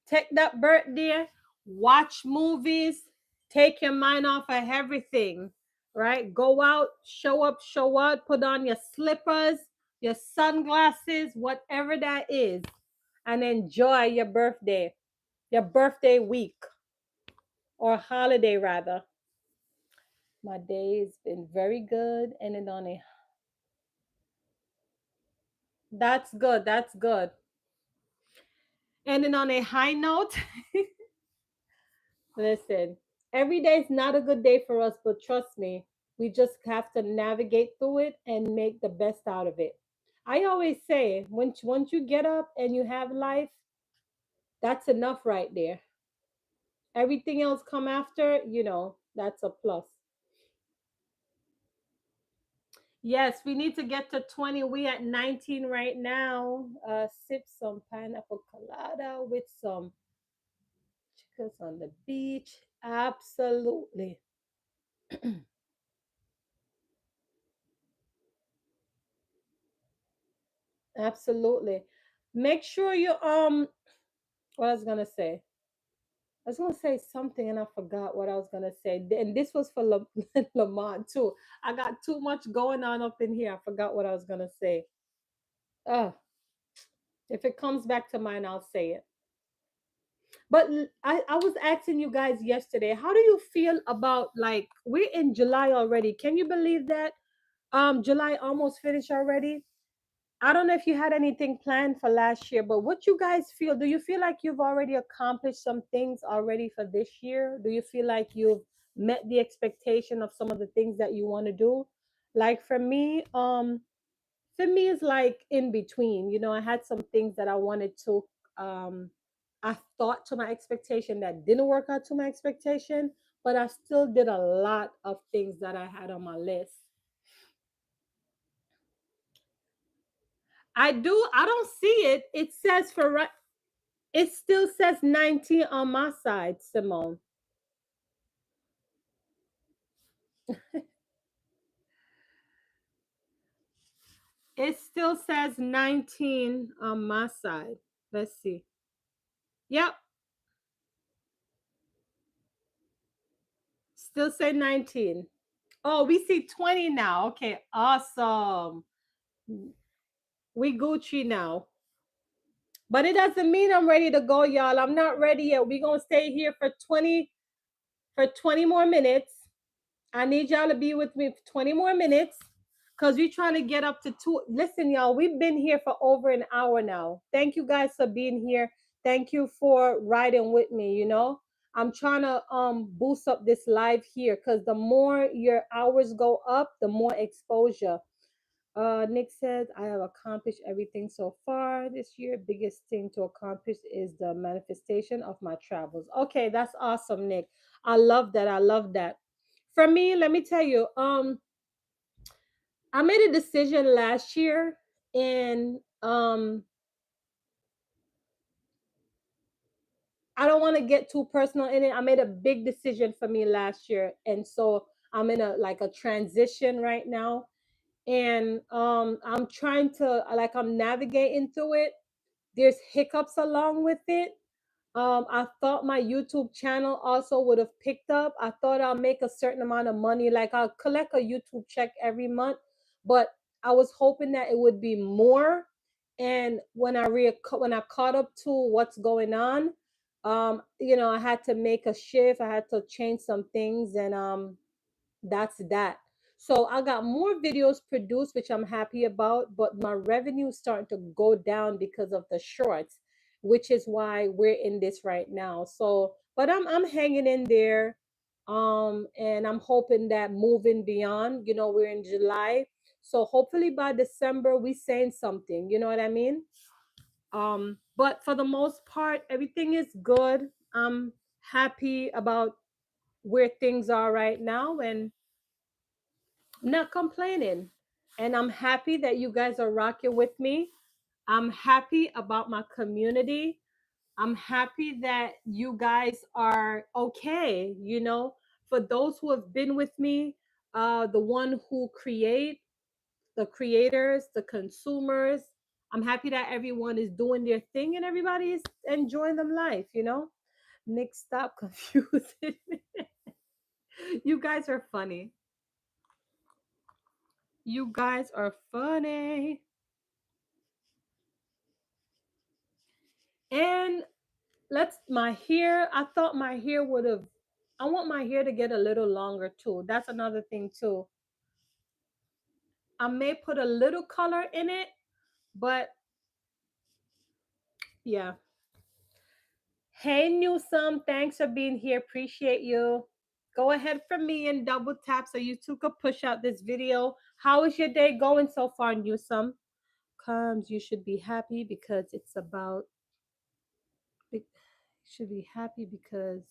Take that birthday, watch movies, take your mind off of everything, right? Go out, show out, put on your slippers, your sunglasses, whatever that is, and enjoy your birthday week or holiday rather. My day has been very good, and it on a that's good, that's good. Ending on a high note, listen, every day is not a good day for us, but trust me, we just have to navigate through it and make the best out of it. I always say, once you get up and you have life, that's enough right there. Everything else come after, that's a plus. Yes, we need to get to 20. We at 19 right now. Sip some pineapple colada with some chickens on the beach. Absolutely. Absolutely. Make sure you what I was gonna say. I was gonna say something and I forgot what I was gonna say. And this was for Lamont too. I got too much going on up in here. I forgot what I was gonna say. Oh. If it comes back to mind, I'll say it. But I was asking you guys yesterday, how do you feel about, like, we're in July already? Can you believe that? July almost finished already. I don't know if you had anything planned for last year, but what you guys feel? Do you feel like you've already accomplished some things already for this year? Do you feel like you've met the expectation of some of the things that you want to do? Like for me it's like in between. I had some things that I wanted to um I thought to my expectation that didn't work out to my expectation, but I still did a lot of things that I had on my list. I don't see it. It says for right. It still says 19 on my side, Simone. It still says 19 on my side. Let's see. Yep, still say 19. Oh, we see 20 now. Okay, awesome. We Gucci now. But it doesn't mean I'm ready to go, y'all. I'm not ready yet. We're gonna stay here for 20 more minutes. I need y'all to be with me for 20 more minutes because we're trying to get up to two. Listen, y'all, we've been here for over an hour now. Thank you guys for being here. Thank you for riding with me. I'm trying to boost up this live here because the more your hours go up, the more exposure. Nick says, I have accomplished everything so far this year. Biggest thing to accomplish is the manifestation of my travels. Okay, that's awesome, Nick. I love that. I love that. For me, let me tell you, I made a decision last year, and I don't want to get too personal in it. I made a big decision for me last year, and so I'm in a transition right now, and I'm trying to, like, I'm navigating through it. There's hiccups along with it. I thought my YouTube channel also would have picked up. I thought I'll make a certain amount of money, like I'll collect a YouTube check every month, but I was hoping that it would be more. And when I caught up to what's going on, I had to make a shift. I had to change some things, and that's that. So I got more videos produced, which I'm happy about, but my revenue is starting to go down because of the shorts, which is why we're in this right now. So, but I'm hanging in there. And I'm hoping that moving beyond, we're in July. So hopefully by December we saying something, you know what I mean? But for the most part, everything is good. I'm happy about where things are right now, and not complaining. And I'm happy that you guys are rocking with me. I'm happy about my community. I'm happy that you guys are okay. For those who have been with me, the one who create, the creators, the consumers, I'm happy that everyone is doing their thing and everybody is enjoying them life. Nick, stop confusing me. You guys are funny. You guys are funny. And let's my hair. I thought my hair would have. I want my hair to get a little longer too. That's another thing too. I may put a little color in it, but yeah. Hey Newsome, thanks for being here. Appreciate you. Go ahead for me and double tap so you two could push out this video. How is your day going so far, Newsome? Comes, you should be happy because it's about. Should be happy because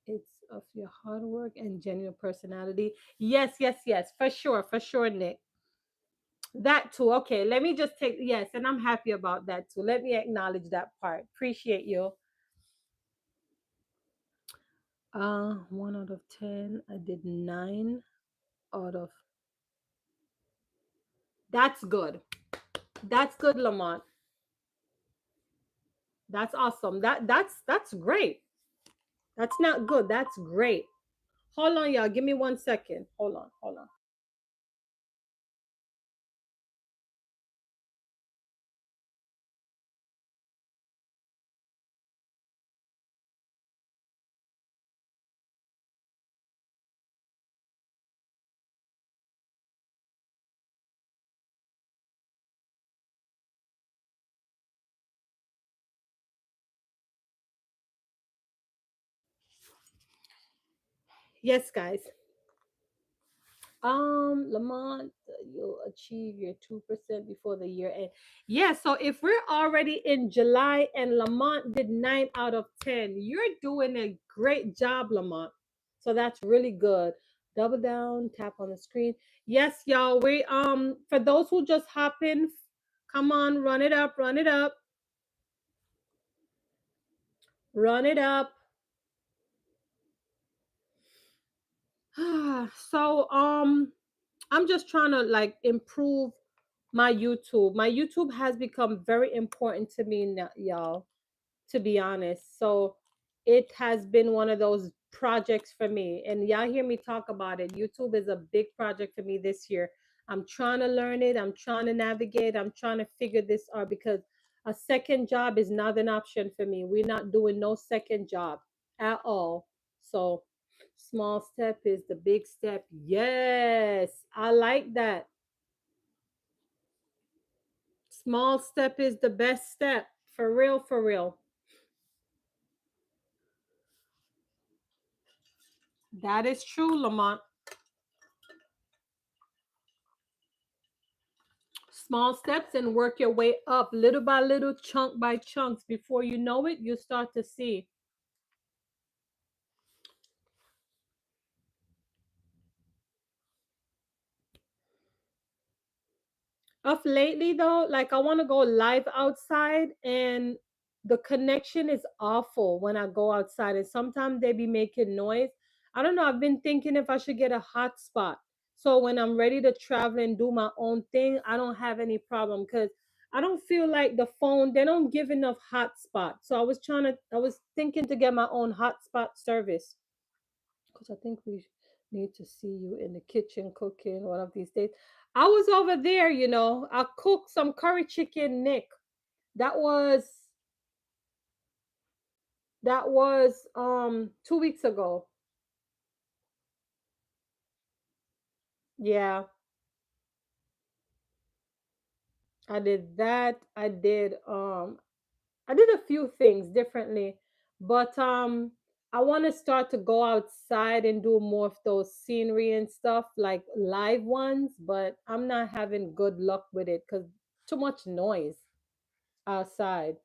it's of your hard work and genuine personality. Yes, yes, yes, for sure, Nick. That too. Okay, let me just take, yes, and I'm happy about that too. Let me acknowledge that part. Appreciate you. 1 out of 10. I did 9 out of. That's good. That's good, Lamont. That's awesome. That's great. That's not good. That's great. Hold on, y'all. Give me 1 second. Hold on. Hold on. Yes, guys. Lamont, you'll achieve your 2% before the year end. Yeah, so if we're already in July and Lamont did 9 out of 10, you're doing a great job, Lamont. So that's really good. Double down, tap on the screen. Yes, y'all. We for those who just hop in, come on, run it up, run it up, run it up. So I'm just trying to like improve my YouTube. My YouTube has become very important to me now, y'all, to be honest. So it has been one of those projects for me. And y'all hear me talk about it. YouTube is a big project for me this year. I'm trying to learn it. I'm trying to navigate. I'm trying to figure this out because a second job is not an option for me. We're not doing no second job at all. So small step is the big step. Yes, I like that. Small step is the best step. For real, for real. That is true, Lamont. Small steps and work your way up little by little, chunk by chunks. Before you know it, you start to see. Of lately though, like I want to go live outside and the connection is awful when I go outside and sometimes they be making noise. I don't know, I've been thinking if I should get a hotspot. So when I'm ready to travel and do my own thing, I don't have any problem cuz I don't feel like the phone they don't give enough hotspot. So I was thinking to get my own hotspot service because I think we need to see you in the kitchen cooking one of these days. I was over there, I cooked some curry chicken, Nick. That was that was 2 weeks ago. Yeah, I did that. I did a few things differently, but I want to start to go outside and do more of those scenery and stuff like live ones, but I'm not having good luck with it cuz too much noise outside.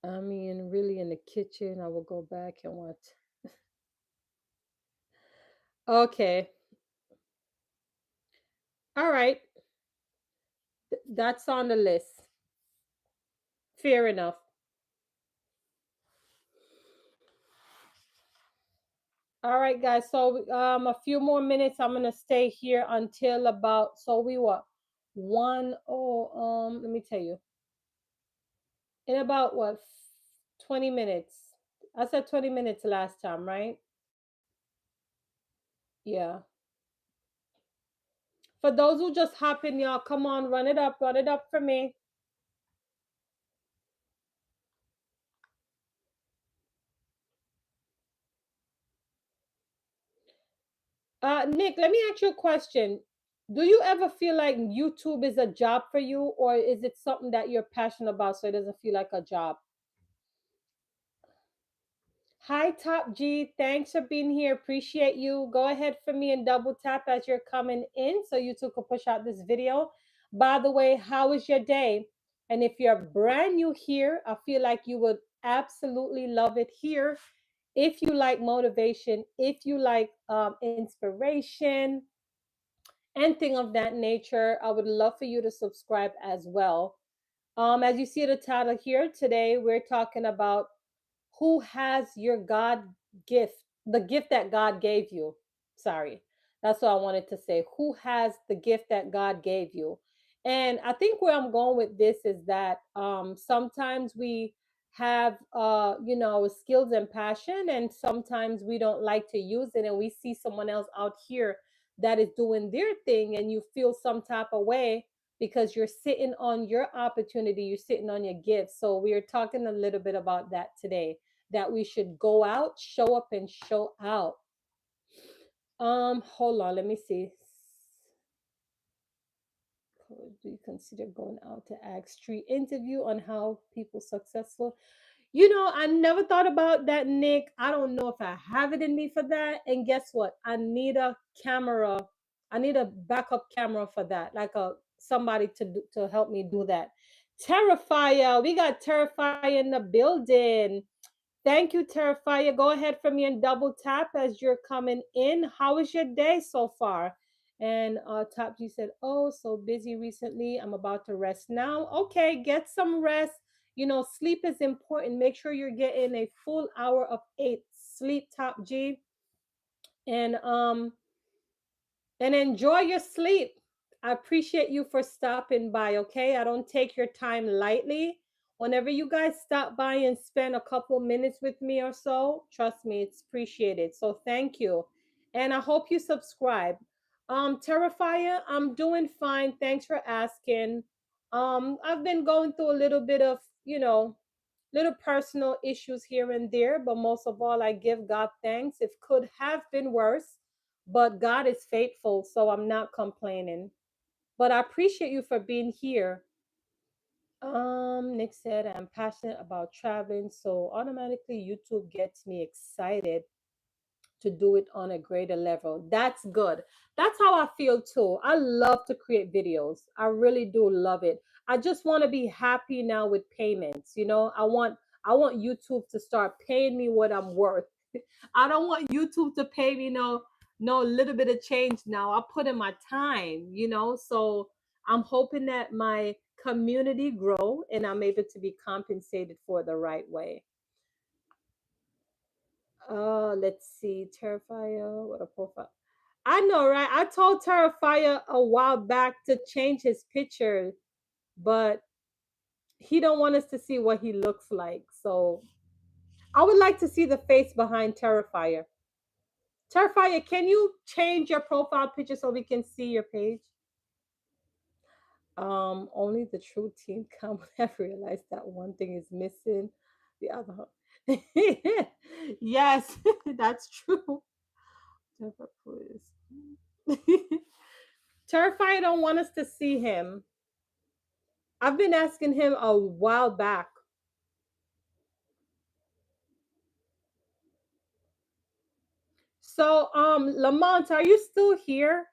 I mean, really in the kitchen, I will go back and watch. Okay. All right. That's on the list. Fair enough. All right, guys. So a few more minutes. I'm gonna stay here until about so we what 1 oh let me tell you. In about what 20 minutes. I said 20 minutes last time, right? Yeah. For those who just hop in, y'all, come on, run it up for me. Nick, let me ask you a question. Do you ever feel like YouTube is a job for you, or is it something that you're passionate about so it doesn't feel like a job? Hi, Top G. Thanks for being here. Appreciate you. Go ahead for me and double tap as you're coming in so you two can push out this video. By the way, how was your day? And if you're brand new here, I feel like you would absolutely love it here. If you like motivation, if you like inspiration, anything of that nature, I would love for you to subscribe as well. As you see the title here, today we're talking about who has your God gift, the gift that God gave you. Sorry, that's what I wanted to say. Who has the gift that God gave you? And I think where I'm going with this is that sometimes we have skills and passion, and sometimes we don't like to use it, and we see someone else out here that is doing their thing, and you feel some type of way because you're sitting on your opportunity, you're sitting on your gifts. So we are talking a little bit about that today, that we should go out, show up and show out. Hold on, let me see. Do you consider going out to ask street interview on how people successful? I never thought about that, Nick. I don't know if I have it in me for that. And guess what? I need a camera. I need a backup camera for that, like a somebody to help me do that. Terrifier, we got Terrifier in the building. Thank you, Terrifier. Go ahead for me and double tap as you're coming in. How was your day so far? And Top G said, "Oh, so busy recently. I'm about to rest now." Okay, get some rest. Sleep is important. Make sure you're getting a full hour of 8 sleep, Top G. And enjoy your sleep. I appreciate you for stopping by, okay? I don't take your time lightly. Whenever you guys stop by and spend a couple minutes with me or so, trust me, it's appreciated. So thank you. And I hope you subscribe. Terrifier, I'm doing fine. Thanks for asking. I've been going through a little bit of, little personal issues here and there, but most of all, I give God thanks. It could have been worse, but God is faithful, so I'm not complaining. But I appreciate you for being here. Nick said, I'm passionate about traveling, so automatically YouTube gets me excited to do it on a greater level. That's good. That's how I feel too. I love to create videos. I really do love it. I just want to be happy now with payments. I want YouTube to start paying me what I'm worth. I don't want YouTube to pay me no little bit of change now. I put in my time. So I'm hoping that my community grow and I'm able to be compensated for the right way. Let's see. Terrifier, what a profile. I know, right? I told Terrifier a while back to change his picture, but he don't want us to see what he looks like. So I would like to see the face behind Terrifier. Terrifier, can you change your profile picture so we can see your page? Only the true team can have realized that one thing is missing, the other. Yes, that's true. Terrifier, please. Terrifier don't want us to see him. I've been asking him a while back. So, Lamont, are you still here?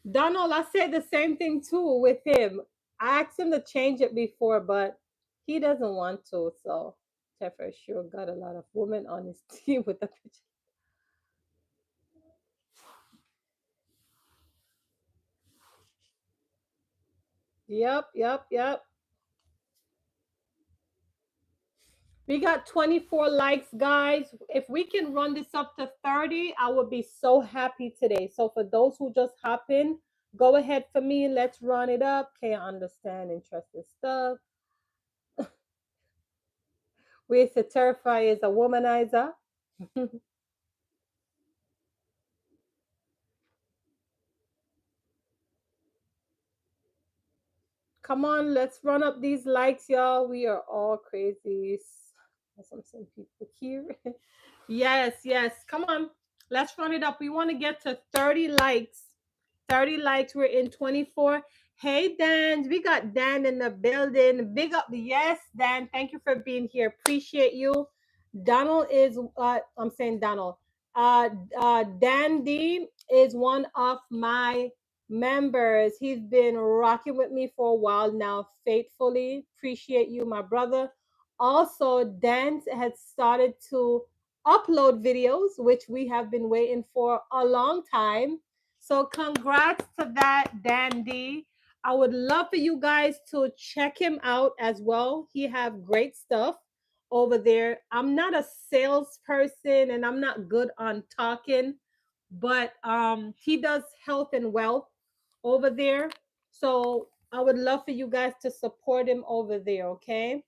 Donald, I said the same thing too with him. I asked him to change it before, but he doesn't want to. So, Jeffrey sure got a lot of women on his team with the picture. Yep, yep, yep. We got 24 likes, guys. If we can run this up to 30, I would be so happy today. So, for those who just hop in, go ahead for me. Let's run it up. Can't understand interesting stuff. We to terrify is a womanizer. Come on, let's run up these likes, y'all. We are all crazy. Some people here. Yes, yes. Come on. Let's run it up. We want to get to 30 likes. 30 likes. We're in 24. Hey, Dan. We got Dan in the building. Big up. Yes, Dan. Thank you for being here. Appreciate you. Donald is, I'm saying Donald. Dan D is one of my members. He's been rocking with me for a while now, faithfully. Appreciate you, my brother. Also, Dan has started to upload videos, which we have been waiting for a long time. So, congrats to that, Dan D. I would love for you guys to check him out as well. He have great stuff over there. I'm not a salesperson and I'm not good on talking, but he does health and wealth over there. So I would love for you guys to support him over there, okay?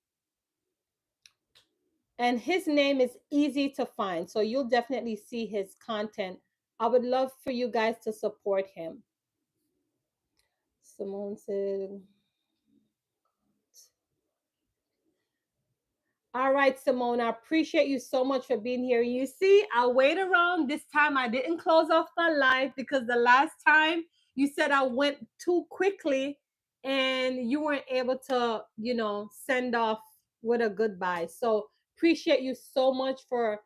And his name is easy to find, so you'll definitely see his content. I would love for you guys to support him. Simone said, all right, Simone, I appreciate you so much for being here. You see, I wait around. This time I didn't close off my live because the last time you said I went too quickly and you weren't able to, send off with a goodbye. So appreciate you so much for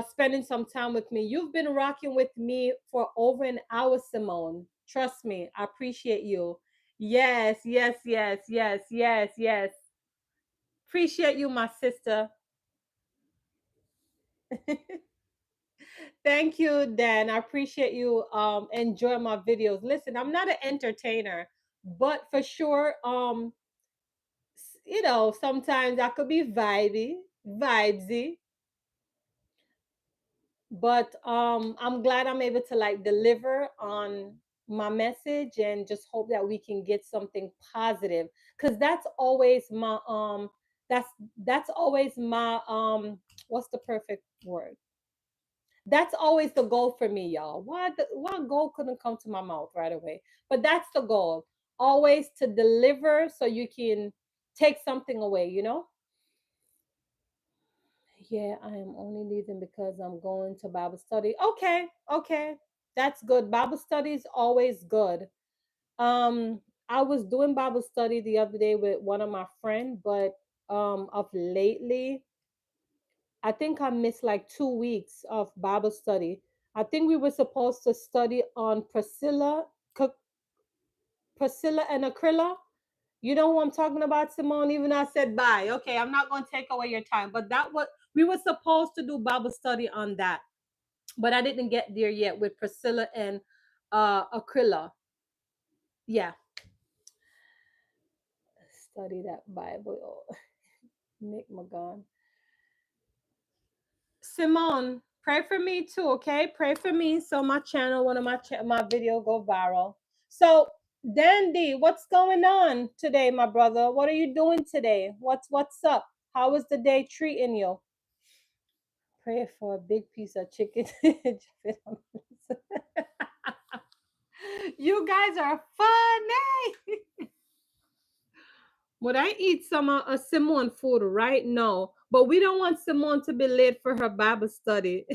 spending some time with me. You've been rocking with me for over an hour, Simone. Trust me, I appreciate you. Yes, yes, yes, yes, yes, yes. Appreciate you, my sister. Thank you, Dan. I appreciate you enjoy my videos. Listen, I'm not an entertainer, but for sure, sometimes I could be vibesy, but I'm glad I'm able to like deliver on my message and just hope that we can get something positive, because that's always my what's the perfect word? That's always the goal for me, y'all. Why goal couldn't come to my mouth right away? But that's the goal. Always to deliver so you can take something away. Yeah, I am only leaving because I'm going to Bible study. Okay, okay. That's good. Bible study is always good. I was doing Bible study the other day with one of my friends, but of lately, I think I missed like 2 weeks of Bible study. I think we were supposed to study on Priscilla and Aquila. You know who I'm talking about, Simone? Even though I said bye. Okay, I'm not going to take away your time, but that what we were supposed to do Bible study on that, but I didn't get there yet with Priscilla and Aquila. Yeah, study that Bible. Nick McGon. Simone, pray for me too, okay? Pray for me so my channel, one of my video go viral. So, Dandy, what's going on today, my brother? What are you doing today? What's up? How is the day treating you? Pray for a big piece of chicken. You guys are funny. Would I eat some Simone food right now? But we don't want Simone to be late for her Bible study.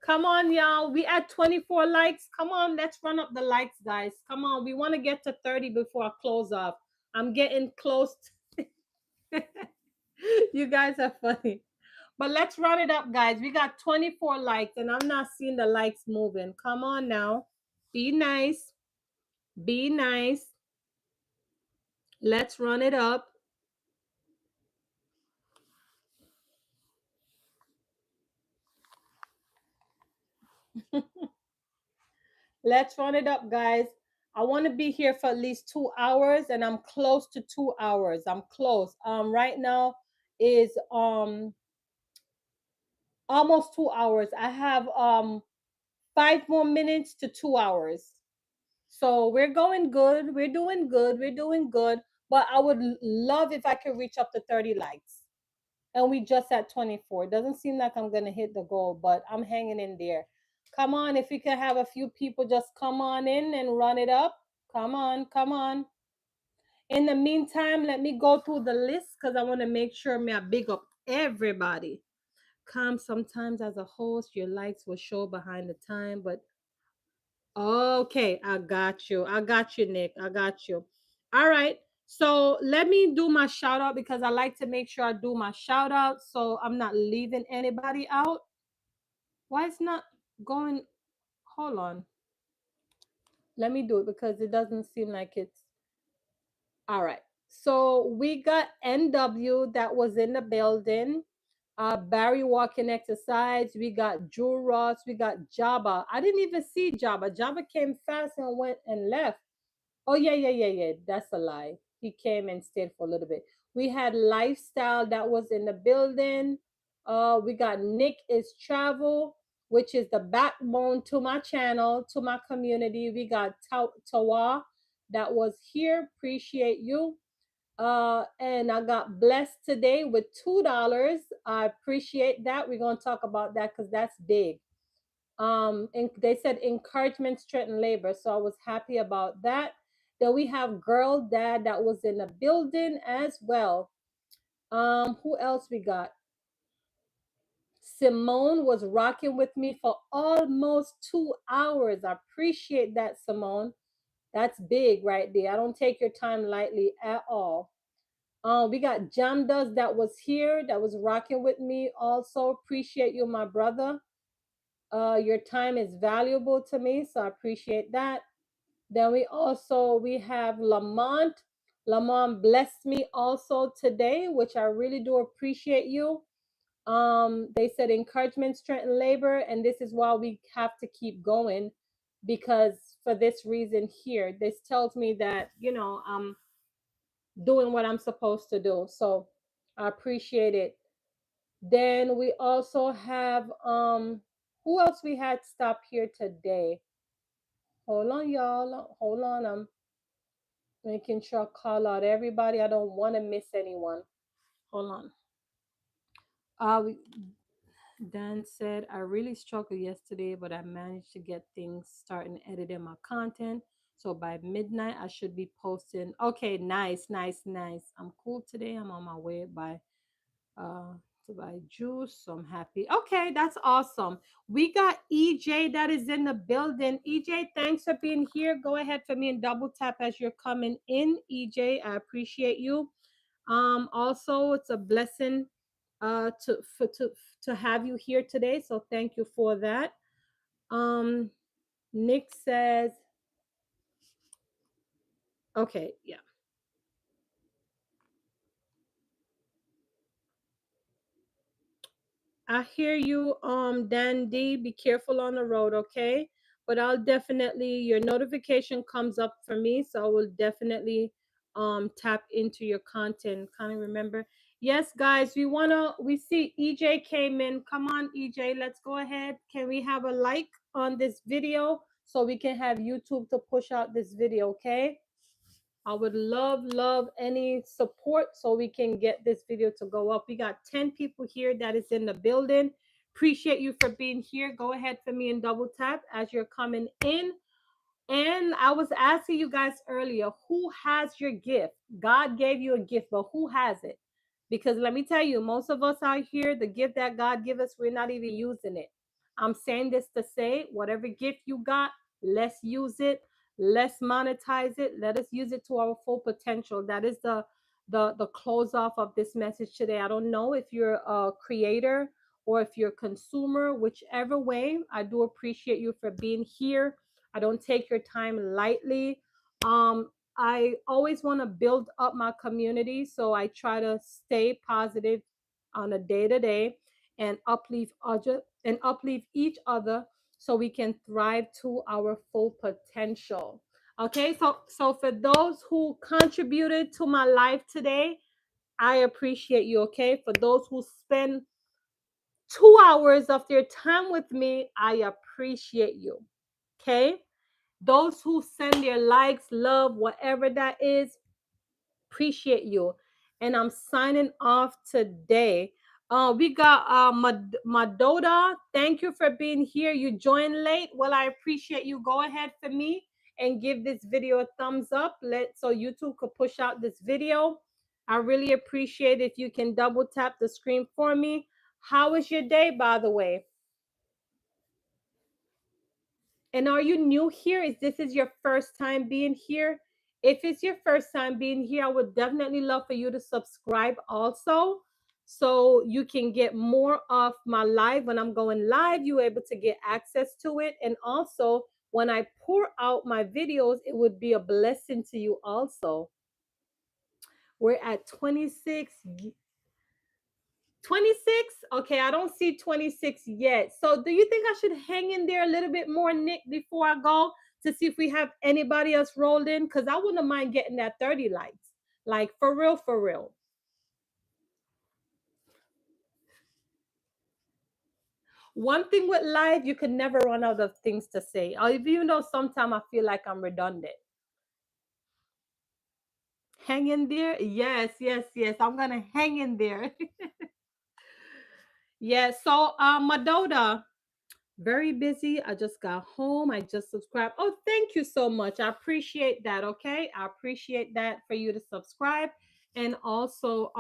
Come on, y'all. We at 24 likes. Come on, let's run up the likes, guys. Come on. We want to get to 30 before I close off. I'm getting close. You guys are funny. But let's run it up, guys. We got 24 likes, and I'm not seeing the likes moving. Come on now. Be nice. Be nice. Let's run it up. Let's run it up, guys. I want to be here for at least 2 hours, and I'm close to 2 hours. I'm close. Right now is almost 2 hours. I have 5 more minutes to 2 hours. So we're going good. We're doing good. We're doing good. But I would love if I could reach up to 30 likes. And we just at 24. It doesn't seem like I'm gonna hit the goal, but I'm hanging in there. Come on, if we could have a few people just come on in and run it up. Come on, come on. In the meantime, let me go through the list because I want to make sure me I big up everybody. Come, sometimes as a host, your likes will show behind the time, but okay, I got you. I got you, Nick. I got you. All right. So let me do my shout out because I like to make sure I do my shout out so I'm not leaving anybody out. Why it's not going? Hold on. Let me do it because it doesn't seem like it's all right. So we got NW that was in the building. Barry walking exercise. We got Drew Ross. We got Jabba. I didn't even see Jabba. Jabba came fast and went and left. Oh yeah, yeah, yeah, yeah. That's a lie. He came and stayed for a little bit. We had Lifestyle that was in the building. We got Nick is Travel, which is the backbone to my channel, to my community. We got Tawa that was here. Appreciate you. And I got blessed today with $2. I appreciate that. We're gonna talk about that because that's big. And they said encouragement strengthen labor, so I was happy about that. Then we have Girl Dad that was in the building as well. Who else we got? Simone was rocking with me for almost 2 hours. I appreciate that, Simone. That's big right there. I don't take your time lightly at all. We got Jam Does that was here, that was rocking with me. Also, appreciate you, my brother. Your time is valuable to me, so I appreciate that. Then we have Lamont. Lamont blessed me also today, which I really do appreciate you. They said encouragement, strength, and labor, and this is why we have to keep going, because for this reason here, this tells me that I'm doing what I'm supposed to do. So I appreciate it. Then we also have who else we had stop here today? Hold on, y'all. Hold on. I'm making sure I call out everybody. I don't want to miss anyone. Hold on. We, Dan said, I really struggled yesterday, but I managed to get things starting editing my content. So by midnight, I should be posting. Okay, nice, nice, nice. I'm cool today. I'm on my way uh, to buy juice. So I'm happy. Okay, that's awesome. We got EJ that is in the building. EJ, thanks for being here. Go ahead for me and double tap as you're coming in. EJ, I appreciate you. Also, it's a blessing to have you here today. So thank you for that. Um, Nick says, okay, yeah. I hear you, Dan D. Be careful on the road, okay? But I'll definitely your notification comes up for me, so I will definitely tap into your content. Kind of remember. Yes, guys, we see EJ came in. Come on, EJ, let's go ahead. Can we have a like on this video so we can have YouTube to push out this video, okay? I would love any support so we can get this video to go up. We got 10 people here that is in the building. Appreciate you for being here. Go ahead for me and double tap as you're coming in. And I was asking you guys earlier, who has your gift? God gave you a gift, but who has it? Because let me tell you, most of us out here, the gift that God give us, we're not even using it. I'm saying this to say, whatever gift you got, let's use it. Let's monetize it. Let us use it to our full potential. That is the close off of this message today. I don't know if you're a creator or if you're a consumer, whichever way. I do appreciate you for being here. I don't take your time lightly. I always want to build up my community, so I try to stay positive on a day to day and uplift each other so we can thrive to our full potential. Okay, so for those who contributed to my life today, I appreciate you. Okay, for those who spend 2 hours of their time with me, I appreciate you. Okay, those who send their likes, love, whatever that is, appreciate you. And I'm signing off today. We got Madota. Thank you for being here. You joined late. Well, I appreciate you. Go ahead for me and give this video a thumbs up. So YouTube could push out this video. I really appreciate if you can double tap the screen for me. How was your day, by the way? And are you new here? Is this is your first time being here? If it's your first time being here, I would definitely love for you to subscribe also so you can get more of my live. When I'm going live, you're able to get access to it. And also, when I pour out my videos, it would be a blessing to you also. We're at 26. Okay, I don't see 26 yet. So do you think I should hang in there a little bit more, Nick, before I go to see if we have anybody else rolled in? Because I wouldn't mind getting that 30 likes. Like for real, for real. One thing with live, you can never run out of things to say. Or even though sometimes I feel like I'm redundant. Hang in there. Yes. I'm gonna hang in there. Yes. So Madota, very busy. I just got home. I just subscribed. Oh, thank you so much. I appreciate that. Okay. I appreciate that for you to subscribe and also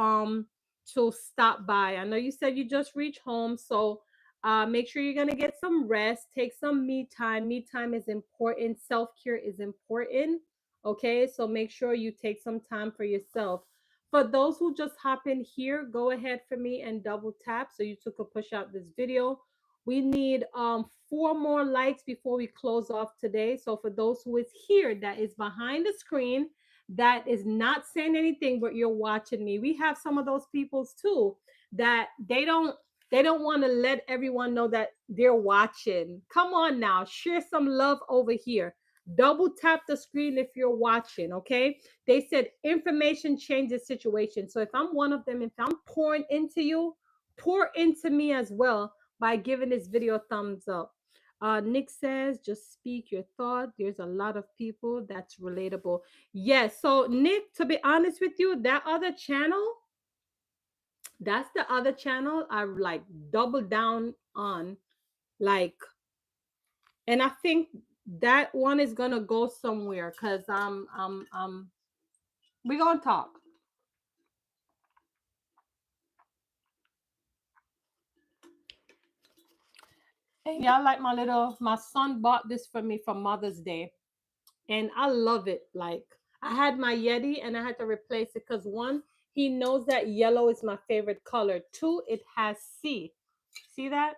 to stop by. I know you said you just reached home, so Make sure you're gonna get some rest. Take some me time. Me time is important. Self care is important. Okay, so make sure you take some time for yourself. For those who just hop in here, go ahead for me and double tap so you took a push out this video. We need four more likes before we close off today. So for those who is here that is behind the screen, that is not saying anything, but you're watching me. We have some of those peoples too that they don't want to let everyone know that they're watching. Come on now, share some love over here. Double tap the screen if you're watching, okay? They said information changes situation. So if I'm one of them, if I'm pouring into you, pour into me as well by giving this video a thumbs up. Nick says, just speak your thought. There's a lot of people that's relatable. Yes. So, Nick, to be honest with you, that other channel, that's the other channel I like double down on. Like, and I think that one is gonna go somewhere because we gonna talk. And y'all like my son bought this for me for Mother's Day. And I love it. Like I had my Yeti and I had to replace it because one, he knows that yellow is my favorite color. Two, it has C. See that?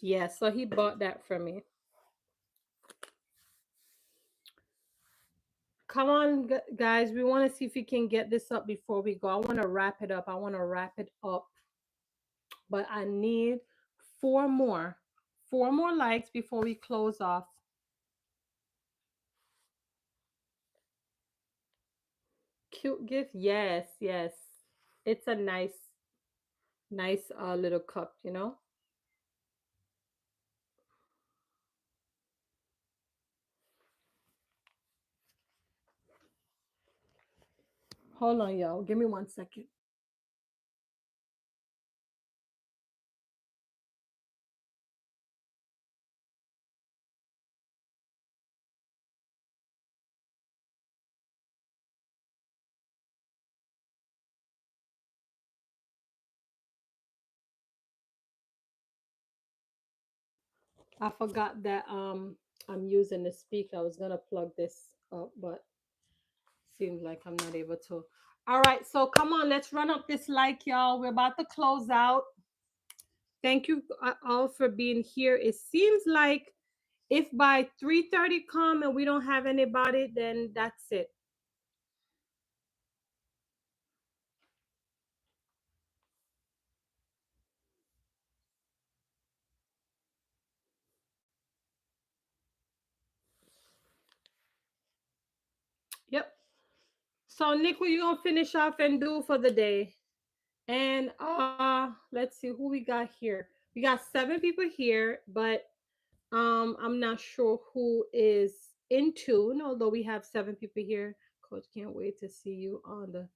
Yeah, so he bought that for me. Come on, guys. We want to see if we can get this up before we go. I want to wrap it up. I want to wrap it up. But I need four more. Four more likes before we close off. Cute gift. Yes, yes. It's a nice little cup, you know? Hold on, y'all. Give me 1 second. I forgot that I'm using the speaker. I was gonna plug this up, but seems like I'm not able to. All right, so come on, let's run up this like, y'all. We're about to close out. Thank you all for being here. It seems like if by 3:30 come and we don't have anybody, then that's it. Yep. So Nick, what you gonna finish off and do for the day? And let's see who we got here. We got 7 people here, but I'm not sure who is in tune, although we have 7 people here. Coach, can't wait to see you on the.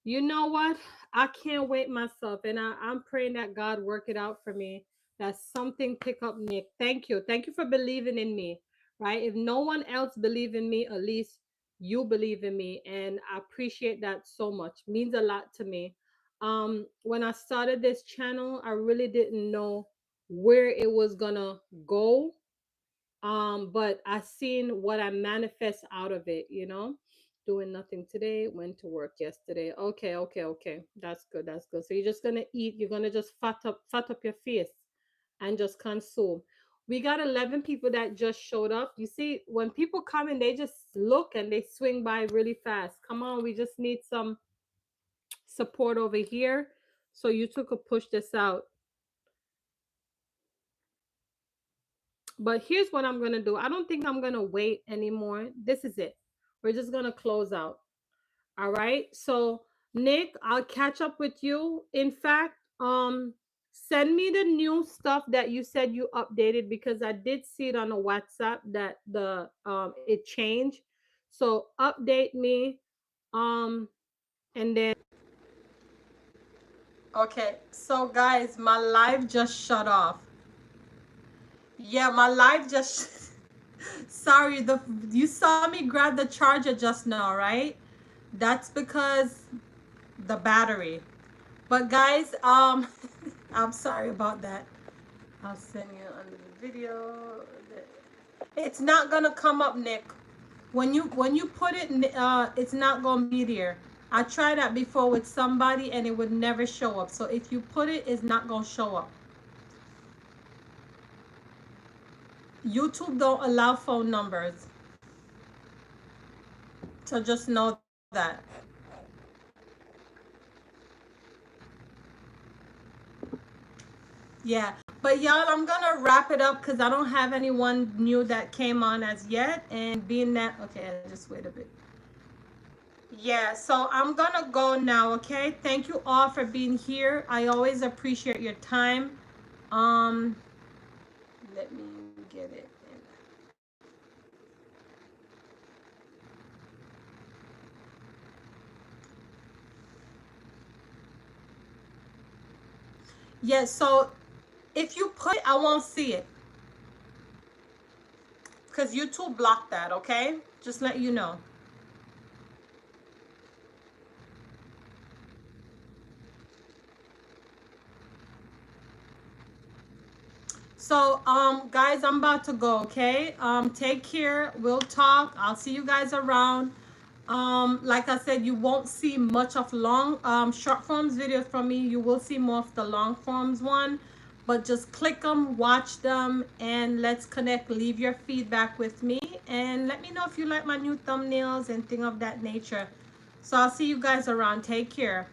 You know what? I can't wait myself, and I'm praying that God work it out for me. That something pick up Nick. Thank you for believing in me. Right? If no one else believe in me, at least you believe in me, and I appreciate that so much. Means a lot to me. When I started this channel, I really didn't know where it was gonna go, but I seen what I manifest out of it, you know. Doing nothing today, went to work yesterday. Okay, that's good. So you're just gonna eat, you're gonna just fat up your face and just consume. We got 11 people that just showed up. You see, when people come in, they just look and they swing by really fast. Come on, we just need some support over here. So you took a push this out. But here's what I'm going to do. I don't think I'm going to wait anymore. This is it. We're just going to close out. All right. So, Nick, I'll catch up with you. In fact, send me the new stuff that you said you updated because I did see it on the WhatsApp that the it changed. So, update me and then okay. So, guys, my live just shut off. Yeah, my live just sorry, the you saw me grab the charger just now, right? That's because the battery. But guys, I'm sorry about that. I'll send you under the video. It's not gonna come up, Nick. When you put it, it's not gonna be there. I tried that before with somebody and it would never show up. So if you put it, it's not gonna show up. YouTube don't allow phone numbers, so just know that. Yeah, but y'all, I'm gonna wrap it up because I don't have anyone new that came on as yet. And being that, okay, just wait a bit. Yeah, so I'm gonna go now, okay? Thank you all for being here. I always appreciate your time. Um, let me get it. Yeah, so if you put it, I won't see it because YouTube blocked that, okay? Just let you know. So, guys, I'm about to go, okay? Take care. We'll talk. I'll see you guys around. Like I said, you won't see much of long, short forms videos from me. You will see more of the long forms one, but just click them, watch them, and let's connect. Leave your feedback with me, and let me know if you like my new thumbnails and thing of that nature. So I'll see you guys around. Take care.